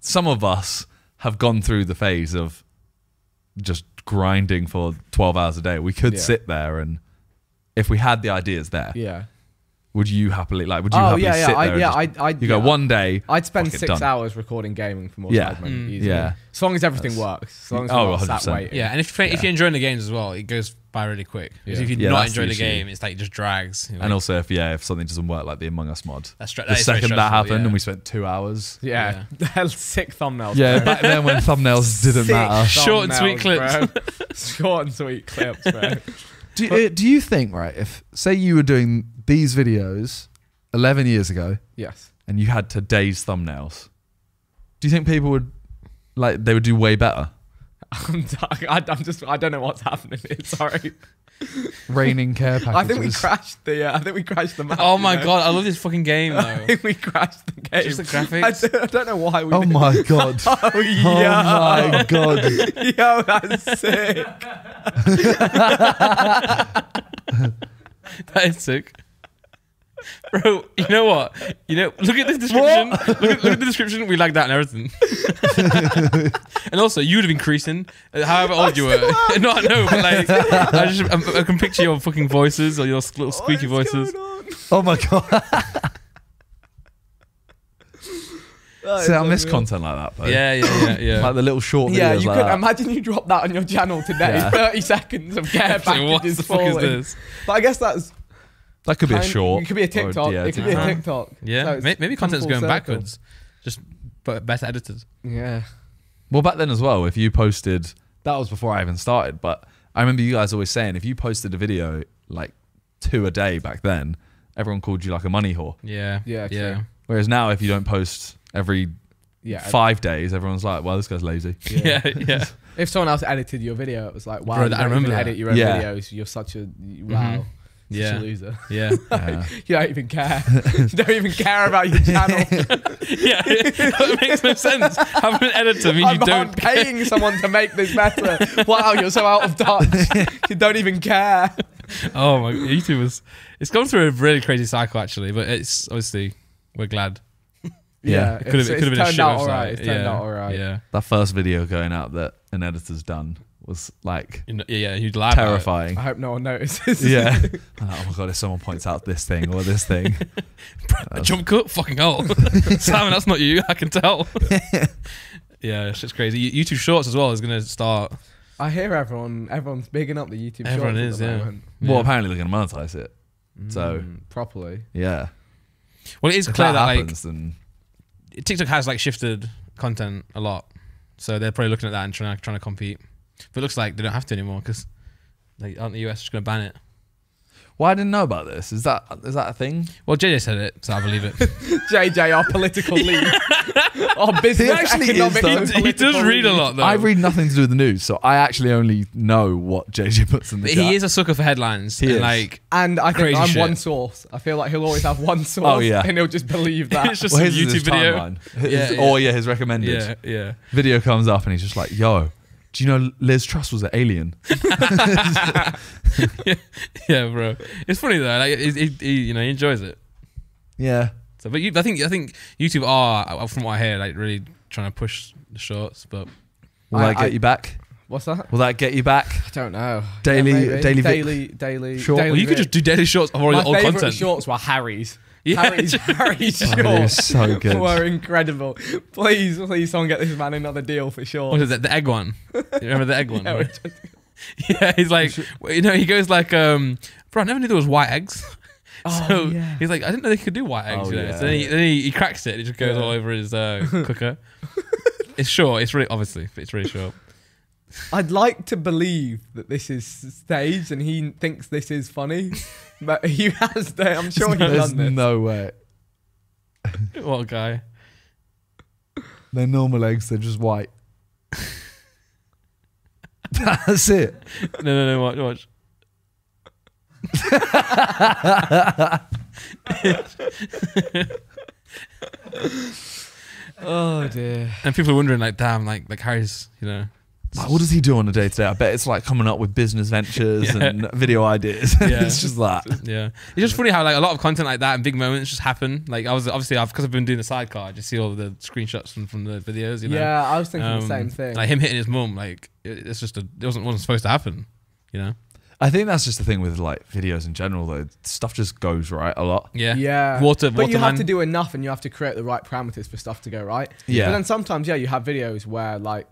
some of us have gone through the phase of just grinding for 12 hours a day. We could sit there, and if we had the ideas there, would you happily sit there? You go one day. I'd spend 6 done. hours recording gaming for more Sidemen. Easily. Yeah. As long as everything works. As long as we're not sat 100%. waiting. Yeah, and if you're enjoying the games as well, it goes by really quick. Because if you're not enjoying the game, it's like it just drags. And also if something doesn't work, like the Among Us mod, the second that happened and we spent 2 hours. Yeah. Sick thumbnails. Yeah, bro. back then when thumbnails didn't matter. Short and sweet clips. Bro. Short and sweet clips, bro. Do you think, right, if say you were doing these videos 11 years ago, Yes. and you had today's thumbnails, do you think people would they would do way better? I don't know what's happening here. Sorry. Raining care packages. I think we crashed the map. Oh my god, I love this fucking game though. I think we crashed the game. Just the graphics. I don't know why we. Oh my god. Oh yeah. Oh my god. Yo, that's sick. That is sick. Bro, you know what? Look at the description. Look at the description. We lagged out and everything. And also, you would have been creasing, however old you were. No, I know, but like, I can picture your fucking voices or your little squeaky voices. Oh my god. See, I miss content like that, though. Yeah. Like the little short videos. Yeah, you like could that. imagine you drop that on your channel today. Yeah. 30 seconds of care Like, what packages the fuck is falling. this? But I guess that's That could be a short. It could be a TikTok. It could be a TikTok. Yeah, So it's maybe come content's full going circle. backwards. Just better edited. Yeah. Well, back then as well, if you posted, that was before I even started, but I remember you guys always saying if you posted a video like 2 a day back then, everyone called you like a money whore. Yeah. Yeah, true. Whereas now, if you don't post every 5 days, everyone's like, well, this guy's lazy. Yeah. If someone else edited your video, it was like, wow, Bro, you I don't remember even that. edit your own Yeah. videos. You're such a wow. Such a loser. Yeah. You don't even care. You don't even care about your channel. Yeah, that makes no sense. Having an editor means you I'm don't. paying someone to make this better. Wow, you're so out of touch. You don't even care. Oh my, it's gone through a really crazy cycle actually, but it's obviously we're glad. Yeah. It could have been a turned shit out website. alright. It's turned out alright. Yeah. That first video going out that an editor's done was like You'd lie about terrifying. I hope no one notices. Yeah. Oh my god, if someone points out this thing or this thing. it. Jump cut, fucking hell. Simon, that's not you. I can tell. Yeah, shit's crazy. YouTube Shorts as well is gonna start. I hear everyone's bigging up the YouTube Everyone Shorts is, at the yeah. moment. Well, apparently they're going to monetize it. So, properly. yeah. Well, it is If clear that happens, then TikTok has like shifted content a lot, so they're probably looking at that and trying to compete. But it looks like they don't have to anymore because aren't the US just going to ban it? well, I didn't know about this. Is that a thing? Well, JJ said it, so I believe it. JJ, our political lead. Our business, He actually is, economics, though. and He does political read a lead. lot though. I read nothing to do with the news, so I actually only know what JJ puts in the But chat. he is a sucker for headlines. He and is. like And I think Crazy I'm shit. one source. I feel like he'll always have one source. Oh, yeah. And he'll just believe that. it's just Well, a his is YouTube his video. timeline. His recommended Yeah. video comes up and he's just like, yo, do you know Liz Truss was an alien? Yeah, bro. It's funny though. Like he enjoys it. Yeah. So, but I think YouTube are, from what I hear, like really trying to push the shorts. But Will that get you back? What's that? Will that get you back? I don't know. Daily- maybe. daily daily short? daily well, you could Vic. just do daily shorts of all My your old favourite content. shorts were Harry's. Yeah. Harry's Oh, it was shorts so good. were incredible. Please, someone get this man another deal for shorts. What is it? The egg one. You remember the egg one? Yeah, right? Yeah, he's like, he goes like, bro, I never knew there was white eggs. So yeah. he's like, I didn't know they could do white eggs. Oh, you know? yeah. So then he cracks it. And it just goes all over his cooker. It's short. It's really obviously, but it's really short. I'd like to believe that this is staged and he thinks this is funny, but he has. I'm sure he's There's done this. no way. What a guy. They're normal eggs, they're just white. That's it. No, watch. Oh dear. And people are wondering, like, damn, like Harry's, Like, what does he do on a day to day? I bet it's like coming up with business ventures and video ideas. Yeah. It's just that. Yeah, it's just funny how like a lot of content like that and big moments just happen. Like I was obviously because I've been doing the sidecar, I just see all the screenshots from the videos. You know? Yeah, I was thinking the same thing. Like him hitting his mum, like it's just it wasn't supposed to happen. You know. I think that's just the thing with like videos in general though. Stuff just goes right a lot. Yeah. But you have to do enough and you have to create the right parameters for stuff to go right. Yeah. But then sometimes, you have videos where like,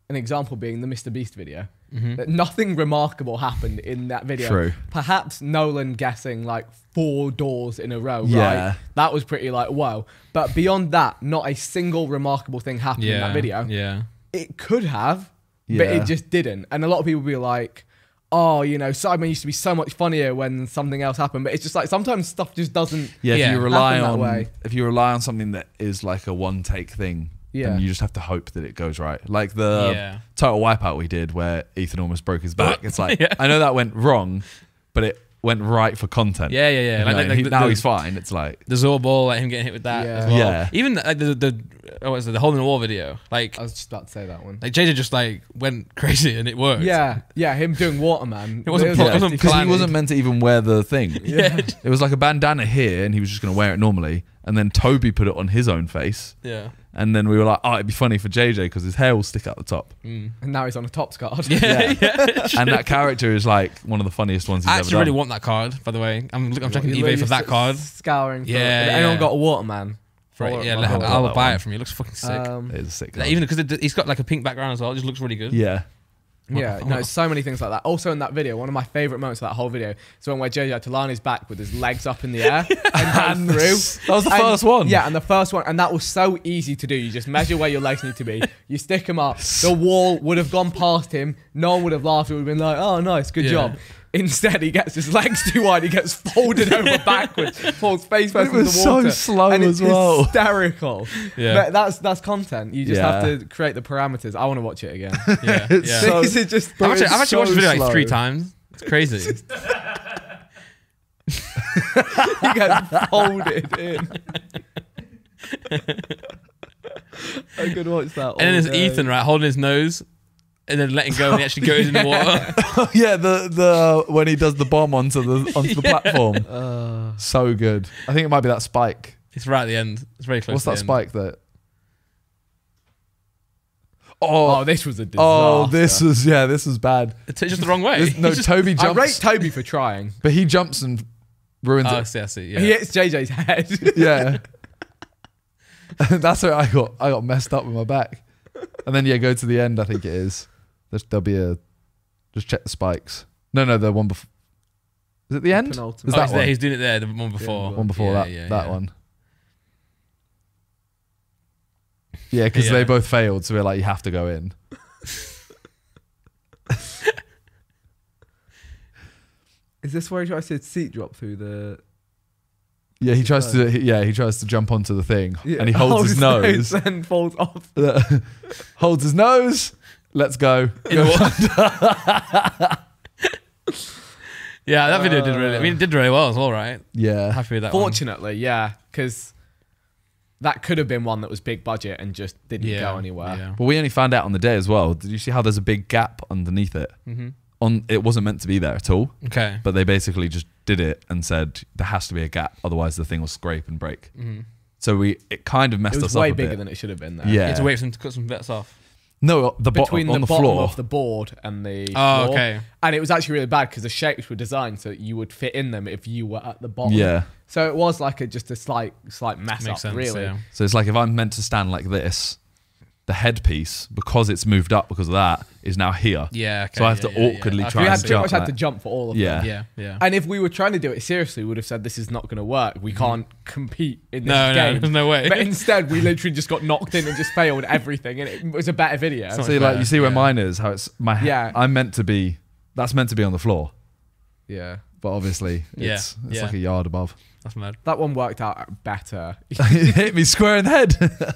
an example being the Mr. Beast video, that nothing remarkable happened in that video. True. Perhaps Nolan guessing like 4 doors in a row, Yeah. right? That was pretty like, whoa. But beyond that, not a single remarkable thing happened in that video. Yeah. It could have, but Yeah. it just didn't. And a lot of people be like, oh, Sidemen used to be so much funnier when something else happened. But it's just like sometimes stuff just doesn't Yeah, if you rely happen that on way. if you rely on something that is like a one take thing, then you just have to hope that it goes right. Like the total wipeout we did where Ethan almost broke his back. It's like I know that went wrong, but it went right for content. Yeah. You know, now he's fine. It's like the Zor ball, like him getting hit with that as well. Yeah. Even like the hole in the wall video. Like I was just about to say that one. like JJ just like went crazy and it worked. Yeah, him doing Waterman. It wasn't because he planned. wasn't meant to even wear the thing. Yeah. It was like a bandana here, and he was just going to wear it normally. And then Toby put it on his own face. Yeah. And then we were like, oh, it'd be funny for JJ because his hair will stick out the top. And now he's on a Tops card. Yeah. And that character is like one of the funniest ones he's I ever actually done. really want that card, by the way. I'm checking eBay for that card. Scouring. For Yeah, Anyone yeah. got a Waterman? Right, yeah, I'll I'll that buy one. it from you. It looks fucking sick. It is a sick Like, card. even because he's got like a pink background as well. It just looks really good. Yeah. Yeah, no, so many things like that. Also in that video, one of my favourite moments of that whole video is when where JJ had to lie on his back with his legs up in the air and go through. That was the first one. Yeah, and the first one, and that was so easy to do. You just measure where your legs need to be. You stick them up. The wall would have gone past him. No one would have laughed. It would have been like, oh, nice, good job. Instead, he gets his legs too wide. He gets folded over backwards, falls face first into the water. so slow and as it's well. hysterical. Yeah. But that's content. You just have to create the parameters. I want to watch it again. Yeah. It's yeah. so- This is just. I've actually so watched the video like slow. 3 times. It's crazy. He gets folded in. I could watch that. And then there's Ethan, right, holding his nose and then letting go and he actually goes in the water. Yeah, the when he does the bomb onto the platform. So good. I think it might be that spike. It's right at the end. It's very close. What's to that the end. spike that? Oh, this was a disaster. Oh, this was bad. It's just the wrong way. No, He's just- Toby I jumps, rate Toby for trying. but he jumps and ruins Oh, I it. see. Yeah. He hits JJ's head. Yeah. That's where I got messed up with my back. And then go to the end, I think it is. There'll be just check the spikes. No, the one before. Is it the end? Penultimate. Is Oh, that he's there. one? He's doing it there. The one before. One before Yeah, that yeah. one. Yeah, because Yeah. they both failed, so we're like, you have to go in. Is this where he tries to seat drop through the? Yeah, he tries to jump onto the thing, Yeah. and he holds his nose. and falls off. Holds his nose. Let's go. In the water. Yeah, that video did really. I mean, it did really well as well, right? Yeah. Happy with that one. Fortunately, yeah, because that could have been one that was big budget and just didn't go anywhere. Yeah. But we only found out on the day as well. Did you see how there's a big gap underneath it? Mm-hmm. It wasn't meant to be there at all. Okay. But they basically just did it and said there has to be a gap, otherwise the thing will scrape and break. Mm-hmm. So it kind of messed It us was up way a bigger bit. than it should have been there. Yeah. You had to wait for them to cut some bits off. No, the Between bottom on the the bottom floor. of the board and the Oh, floor. okay. And it was actually really bad because the shapes were designed so that you would fit in them if you were at the bottom. Yeah. So it was like just a slight mess Makes up, sense. really. Yeah. So it's like if I'm meant to stand like this, the headpiece, because it's moved up because of that, is now here. Yeah. Okay. So I have to yeah, yeah, awkwardly yeah. try We and had pretty much jump had to that. jump for all of Yeah. them. Yeah. Yeah. And if we were trying to do it seriously, we would have said this is not going to work. We can't compete in this No, game. there's no way. But instead, we literally just got knocked in and just failed everything, and it was a better video. So- See, like fair, you see where yeah. mine is, how it's my. Yeah. I'm meant to be. That's meant to be on the floor, Yeah, but obviously it's Yeah. like a yard above. That's mad. that one worked out better. It hit me square in the head.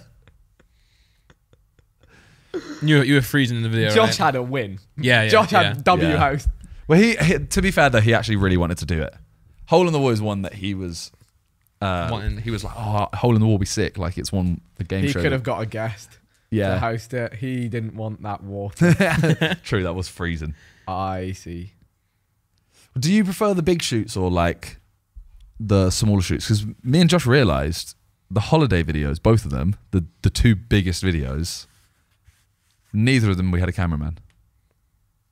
You were freezing in the video. Josh right? had a win. Yeah. Josh yeah. had W Yeah. host. Well, he to be fair though, he actually really wanted to do it. Hole in the Wall is one that he was. Wanting- He was like, "Oh, Hole in the Wall be sick." Like it's one the game He show. could have got a guest. Yeah. to host it. He didn't want that water. True, that was freezing. I see. Do you prefer the big shoots or like the smaller shoots? Because me and Josh realised the holiday videos, both of them, the two biggest videos, neither of them we had a cameraman.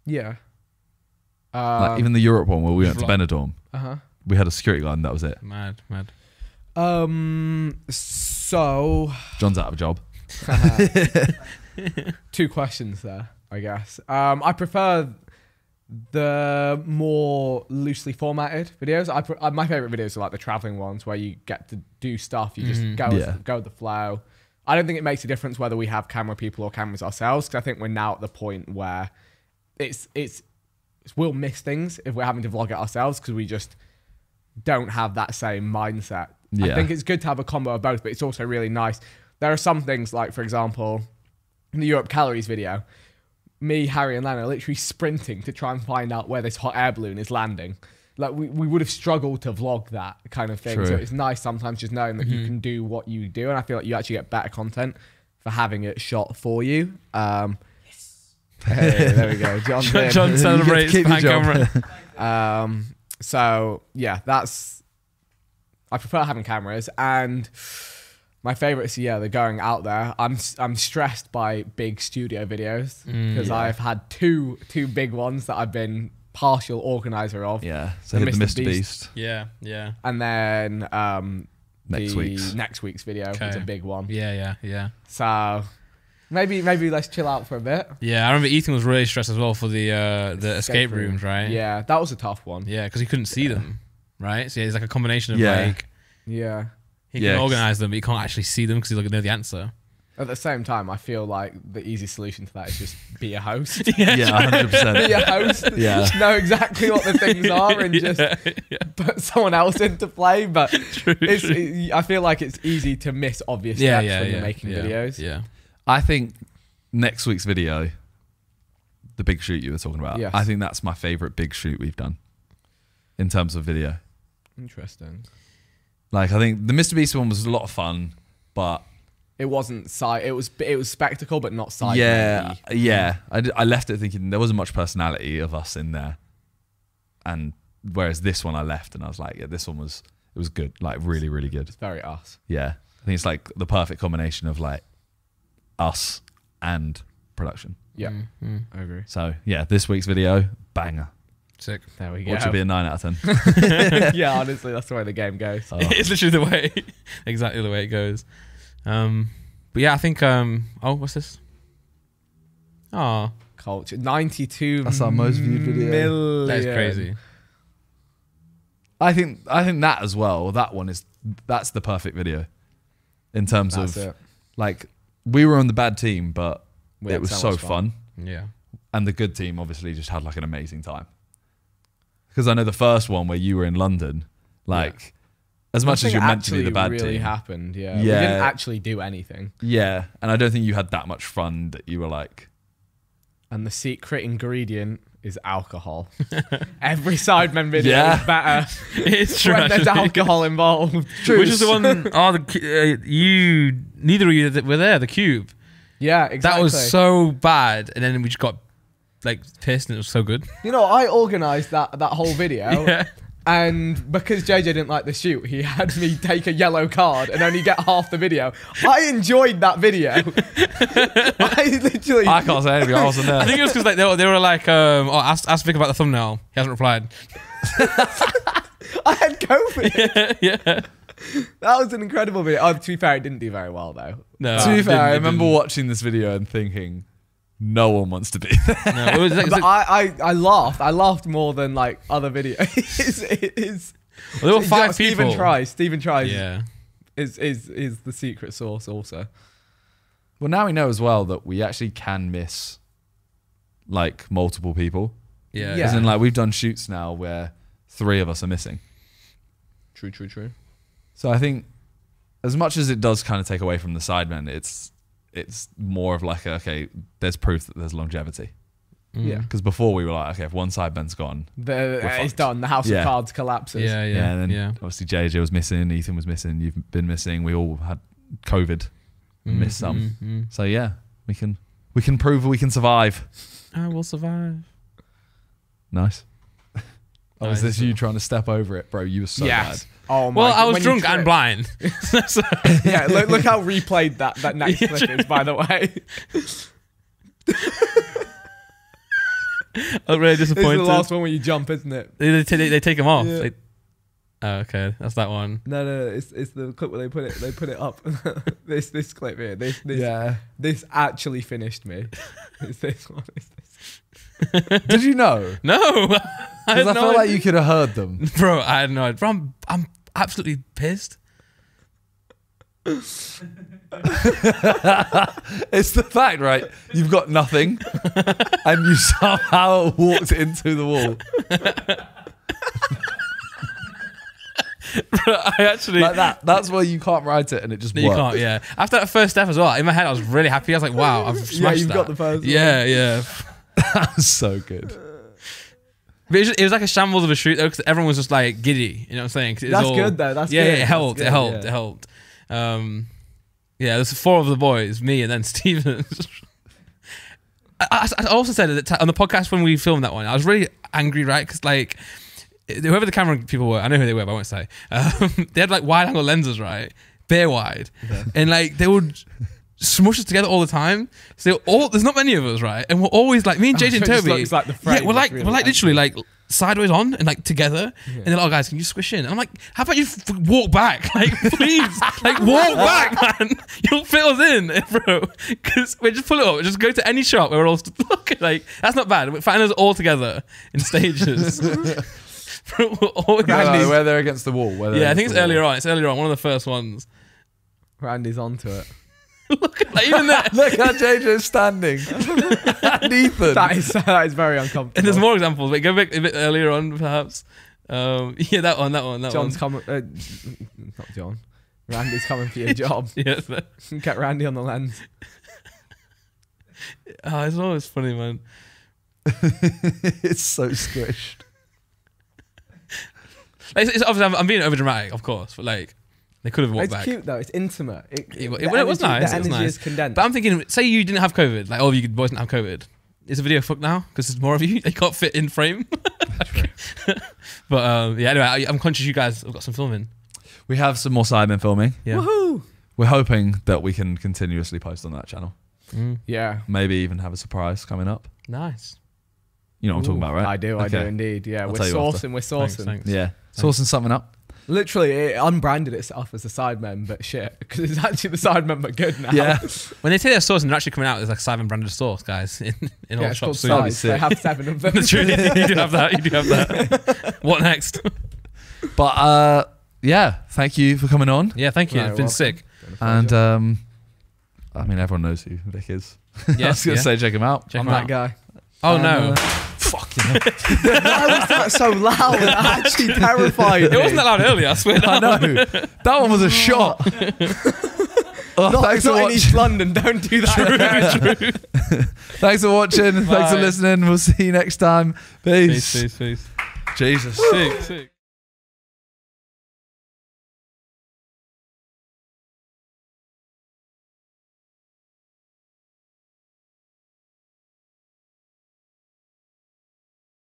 Yeah. Like even the Europe one where we went to Vlog. Benidorm, Uh-huh. we had a security guard and that was it. Mad. So John's out of a job. 2 questions there, I guess. I prefer the more loosely formatted videos. My favorite videos are like the traveling ones where you get to do stuff. You just go with the flow. I don't think it makes a difference whether we have camera people or cameras ourselves, because I think we're now at the point where we'll miss things if we're having to vlog it ourselves because we just don't have that same mindset. I think it's good to have a combo of both, but it's also really nice. There are some things like, for example, in the Europe Calories video, me, Harry, and Len are literally sprinting to try and find out where this hot air balloon is landing. Like we would have struggled to vlog that kind of thing. True. So it's nice sometimes just knowing that you can do what you do, and I feel like you actually get better content for having it shot for you. Hey, there we go. John celebrates keep behind the camera. So yeah, I prefer having cameras, and my favorites, they're going out there. I'm stressed by big studio videos because I've had two big ones that I've been partial organizer of. Yeah, so hit the Mr. Beast. Yeah. And then Next week's video is a big one. Yeah. So maybe let's chill out for a bit. Yeah, I remember Ethan was really stressed as well for the escape rooms, right? Yeah, that was a tough one. Yeah, because he couldn't see them, right? So it's like a combination of like Yeah. he can organize them, but he can't actually see them because he's like know the answer. At the same time, I feel like the easy solution to that is just be a host. Yeah, 100%. Be a host. Yeah. Just know exactly what the things are and just put someone else into play. But I feel like it's easy to miss obvious steps when you're making videos. Yeah. I think next week's video, the big shoot you were talking about, Yes. I think that's my favourite big shoot we've done in terms of video. Interesting. Like, I think the Mr. Beast one was a lot of fun, but It wasn't it was spectacle, but not side. yeah. I left it thinking there wasn't much personality of us in there, and whereas this one I left and I was like, yeah, this one was good, like really, really good. It's very us. Yeah, I think it's like the perfect combination of like us and production. Yeah, I agree. So yeah, this week's video, banger. Sick. There we go. What should be a 9 out of 10? Yeah, honestly, that's the way the game goes. Oh. It's literally the way, exactly the way it goes. But yeah, I think. What's this? Oh, Culture 92. That's our most viewed video. Million. that's crazy. I think that as well. That's the perfect video in terms That's of it. like we were on the bad team, but We it had was so so much fun. Yeah. And the good team obviously just had like an amazing time. Because I know the first one where you were in London, like as much as you're meant to be the bad really team, happened. Yeah, we Yeah. didn't actually do anything. yeah. And I don't think you had that much fun that you were like, And the secret ingredient is alcohol. Every Sidemen video Yeah. is better It's true. when there's actually. alcohol involved. Which is the one? Neither of you were there. The Cube. Yeah, exactly. That was so bad, and then we just got like pissed, and it was so good. You know, I organised that whole video. Yeah. And because JJ didn't like the shoot, he had me take a yellow card and only get half the video. I enjoyed that video. I literally. I can't say anything. I wasn't there. I think it was because like they were like, ask Vic about the thumbnail. He hasn't replied. I had COVID. Yeah. That was an incredible video. Oh, to be fair, it didn't do very well though. No. To be fair, I It remember didn't. watching this video and thinking, no one wants to be there. No, it was like, But I laughed. I laughed more than like other videos. there were 5 people. Stephen tries. Yeah. Is the secret sauce also. Well, now we know as well that we actually can miss like multiple people. Yeah. Yeah. As in, like, we've done shoots now where 3 of us are missing. True. So I think as much as it does kind of take away from the Sidemen, it's more of like, okay, there's proof that there's longevity. Yeah. Because before we were like, okay, if one Sidemen's gone, It's fucked. done. The house Yeah. of cards collapses. Yeah. and then Yeah. obviously JJ was missing, Ethan was missing, you've been missing, we all had COVID, missed some. So yeah, We can prove we can survive. I will survive. Nice. Oh, Nice. is this you trying to step over it, bro? You were so Yes. Oh my Well, I God. was When you drunk and trip- blind. So- Yeah, look how replayed that next clip is, by the way. I'm really This is the disappointed. last one where you jump, isn't it? They take him off. Yeah. Oh, okay, that's that one. No, it's the clip where they put it up. this clip here. This bad. Yeah. this actually finished me. It's this one. It's this. Did you know? No, Because I feel like you could have heard them. Bro, I had no idea. Bro, I'm absolutely pissed. It's the fact, right? You've got nothing, and you somehow walked into the wall. Bro, I actually Like that. That's why you can't write it, and it just You works. can't, yeah. After that first step as well, in my head I was really happy. I was like, wow, I've smashed you've that. got the first one. Yeah. That was so good. But it was like a shambles of a shoot though, because everyone was just like giddy. You know what I'm saying? 'Cause it was That's good, though. That's yeah, good. yeah, it That's helped. good, It helped. yeah. It helped. Yeah, there's 4 of the boys, me and then Steven. I also said that on the podcast when we filmed that one, I was really angry, right? Because like whoever the camera people were, I know who they were, but I won't say. They had like wide angle lenses, right? Bare wide, and like they would smush us together all the time. So there's not many of us, right? And we're always like me and JJ and So it just Toby. looks like the yeah, frame we're is like really we're like literally angry. like sideways on and like together. And they're like, oh guys, can you squish in? And I'm like, how about you walk back? Like please, like walk back, man. You'll fit us in, bro. Because we just pull it up. Just go to any shop where we're all look. Like that's not bad. We find us all together in stages. Bro, we're always Where they're against the wall. yeah, I think it's earlier on. It's earlier on. One of the first ones. Randy's onto it. Look at like, even there. Look how JJ's standing. And Ethan. That is very uncomfortable. And there's more examples. Wait, go back a bit earlier on, perhaps. Yeah, that one. John's coming. Not John. Randy's coming for your job. Yeah. Get Randy on the lens. Oh, it's always funny, man. It's so squished. Like, it's obviously I'm being over dramatic, of course, but like they could have walked It's back. cute though. It's intimate. It was nice. The It was energy nice. is condensed. But I'm thinking, say you didn't have COVID, like all of you boys didn't have COVID. Is the video fucked now? Because there's more of you. They can't fit in frame. But yeah, anyway, I'm conscious you guys have got some filming. We have some more Sidemen filming. Yeah. Woohoo! We're hoping that we can continuously post on that channel. Yeah. Maybe even have a surprise coming up. Nice. You know what I'm talking about, right? I do Okay. indeed. Yeah, I'll we're tell you after. sourcing. We're sourcing. Thanks. Yeah. Sourcing something up. Literally, it unbranded itself as the Sidemen, but shit, because it's actually the Sidemen, but good now. Yeah. When they say they're sourced and they're actually coming out, there's like Sidemen branded sauce, guys, in all Yeah, the it's called shops soon. Sides. They have 7 of them. That's true. You do have that. You do have that. What next? But yeah, thank you for coming on. Yeah, thank you. Right, It's been welcome. sick. And I mean, everyone knows who Vic is. I Yeah, was going to say check him out. Check I'm him that out. guy. Oh no. Fuck you. Know. Why was that so loud? It actually terrified It me. wasn't that loud earlier, I swear. I know. That one was a shot. Oh, Not, thanks not for in watching. East London. Don't do that. Thanks for watching. Thanks for Bye. listening. We'll see you next time. Peace. Peace. Jesus. Sick.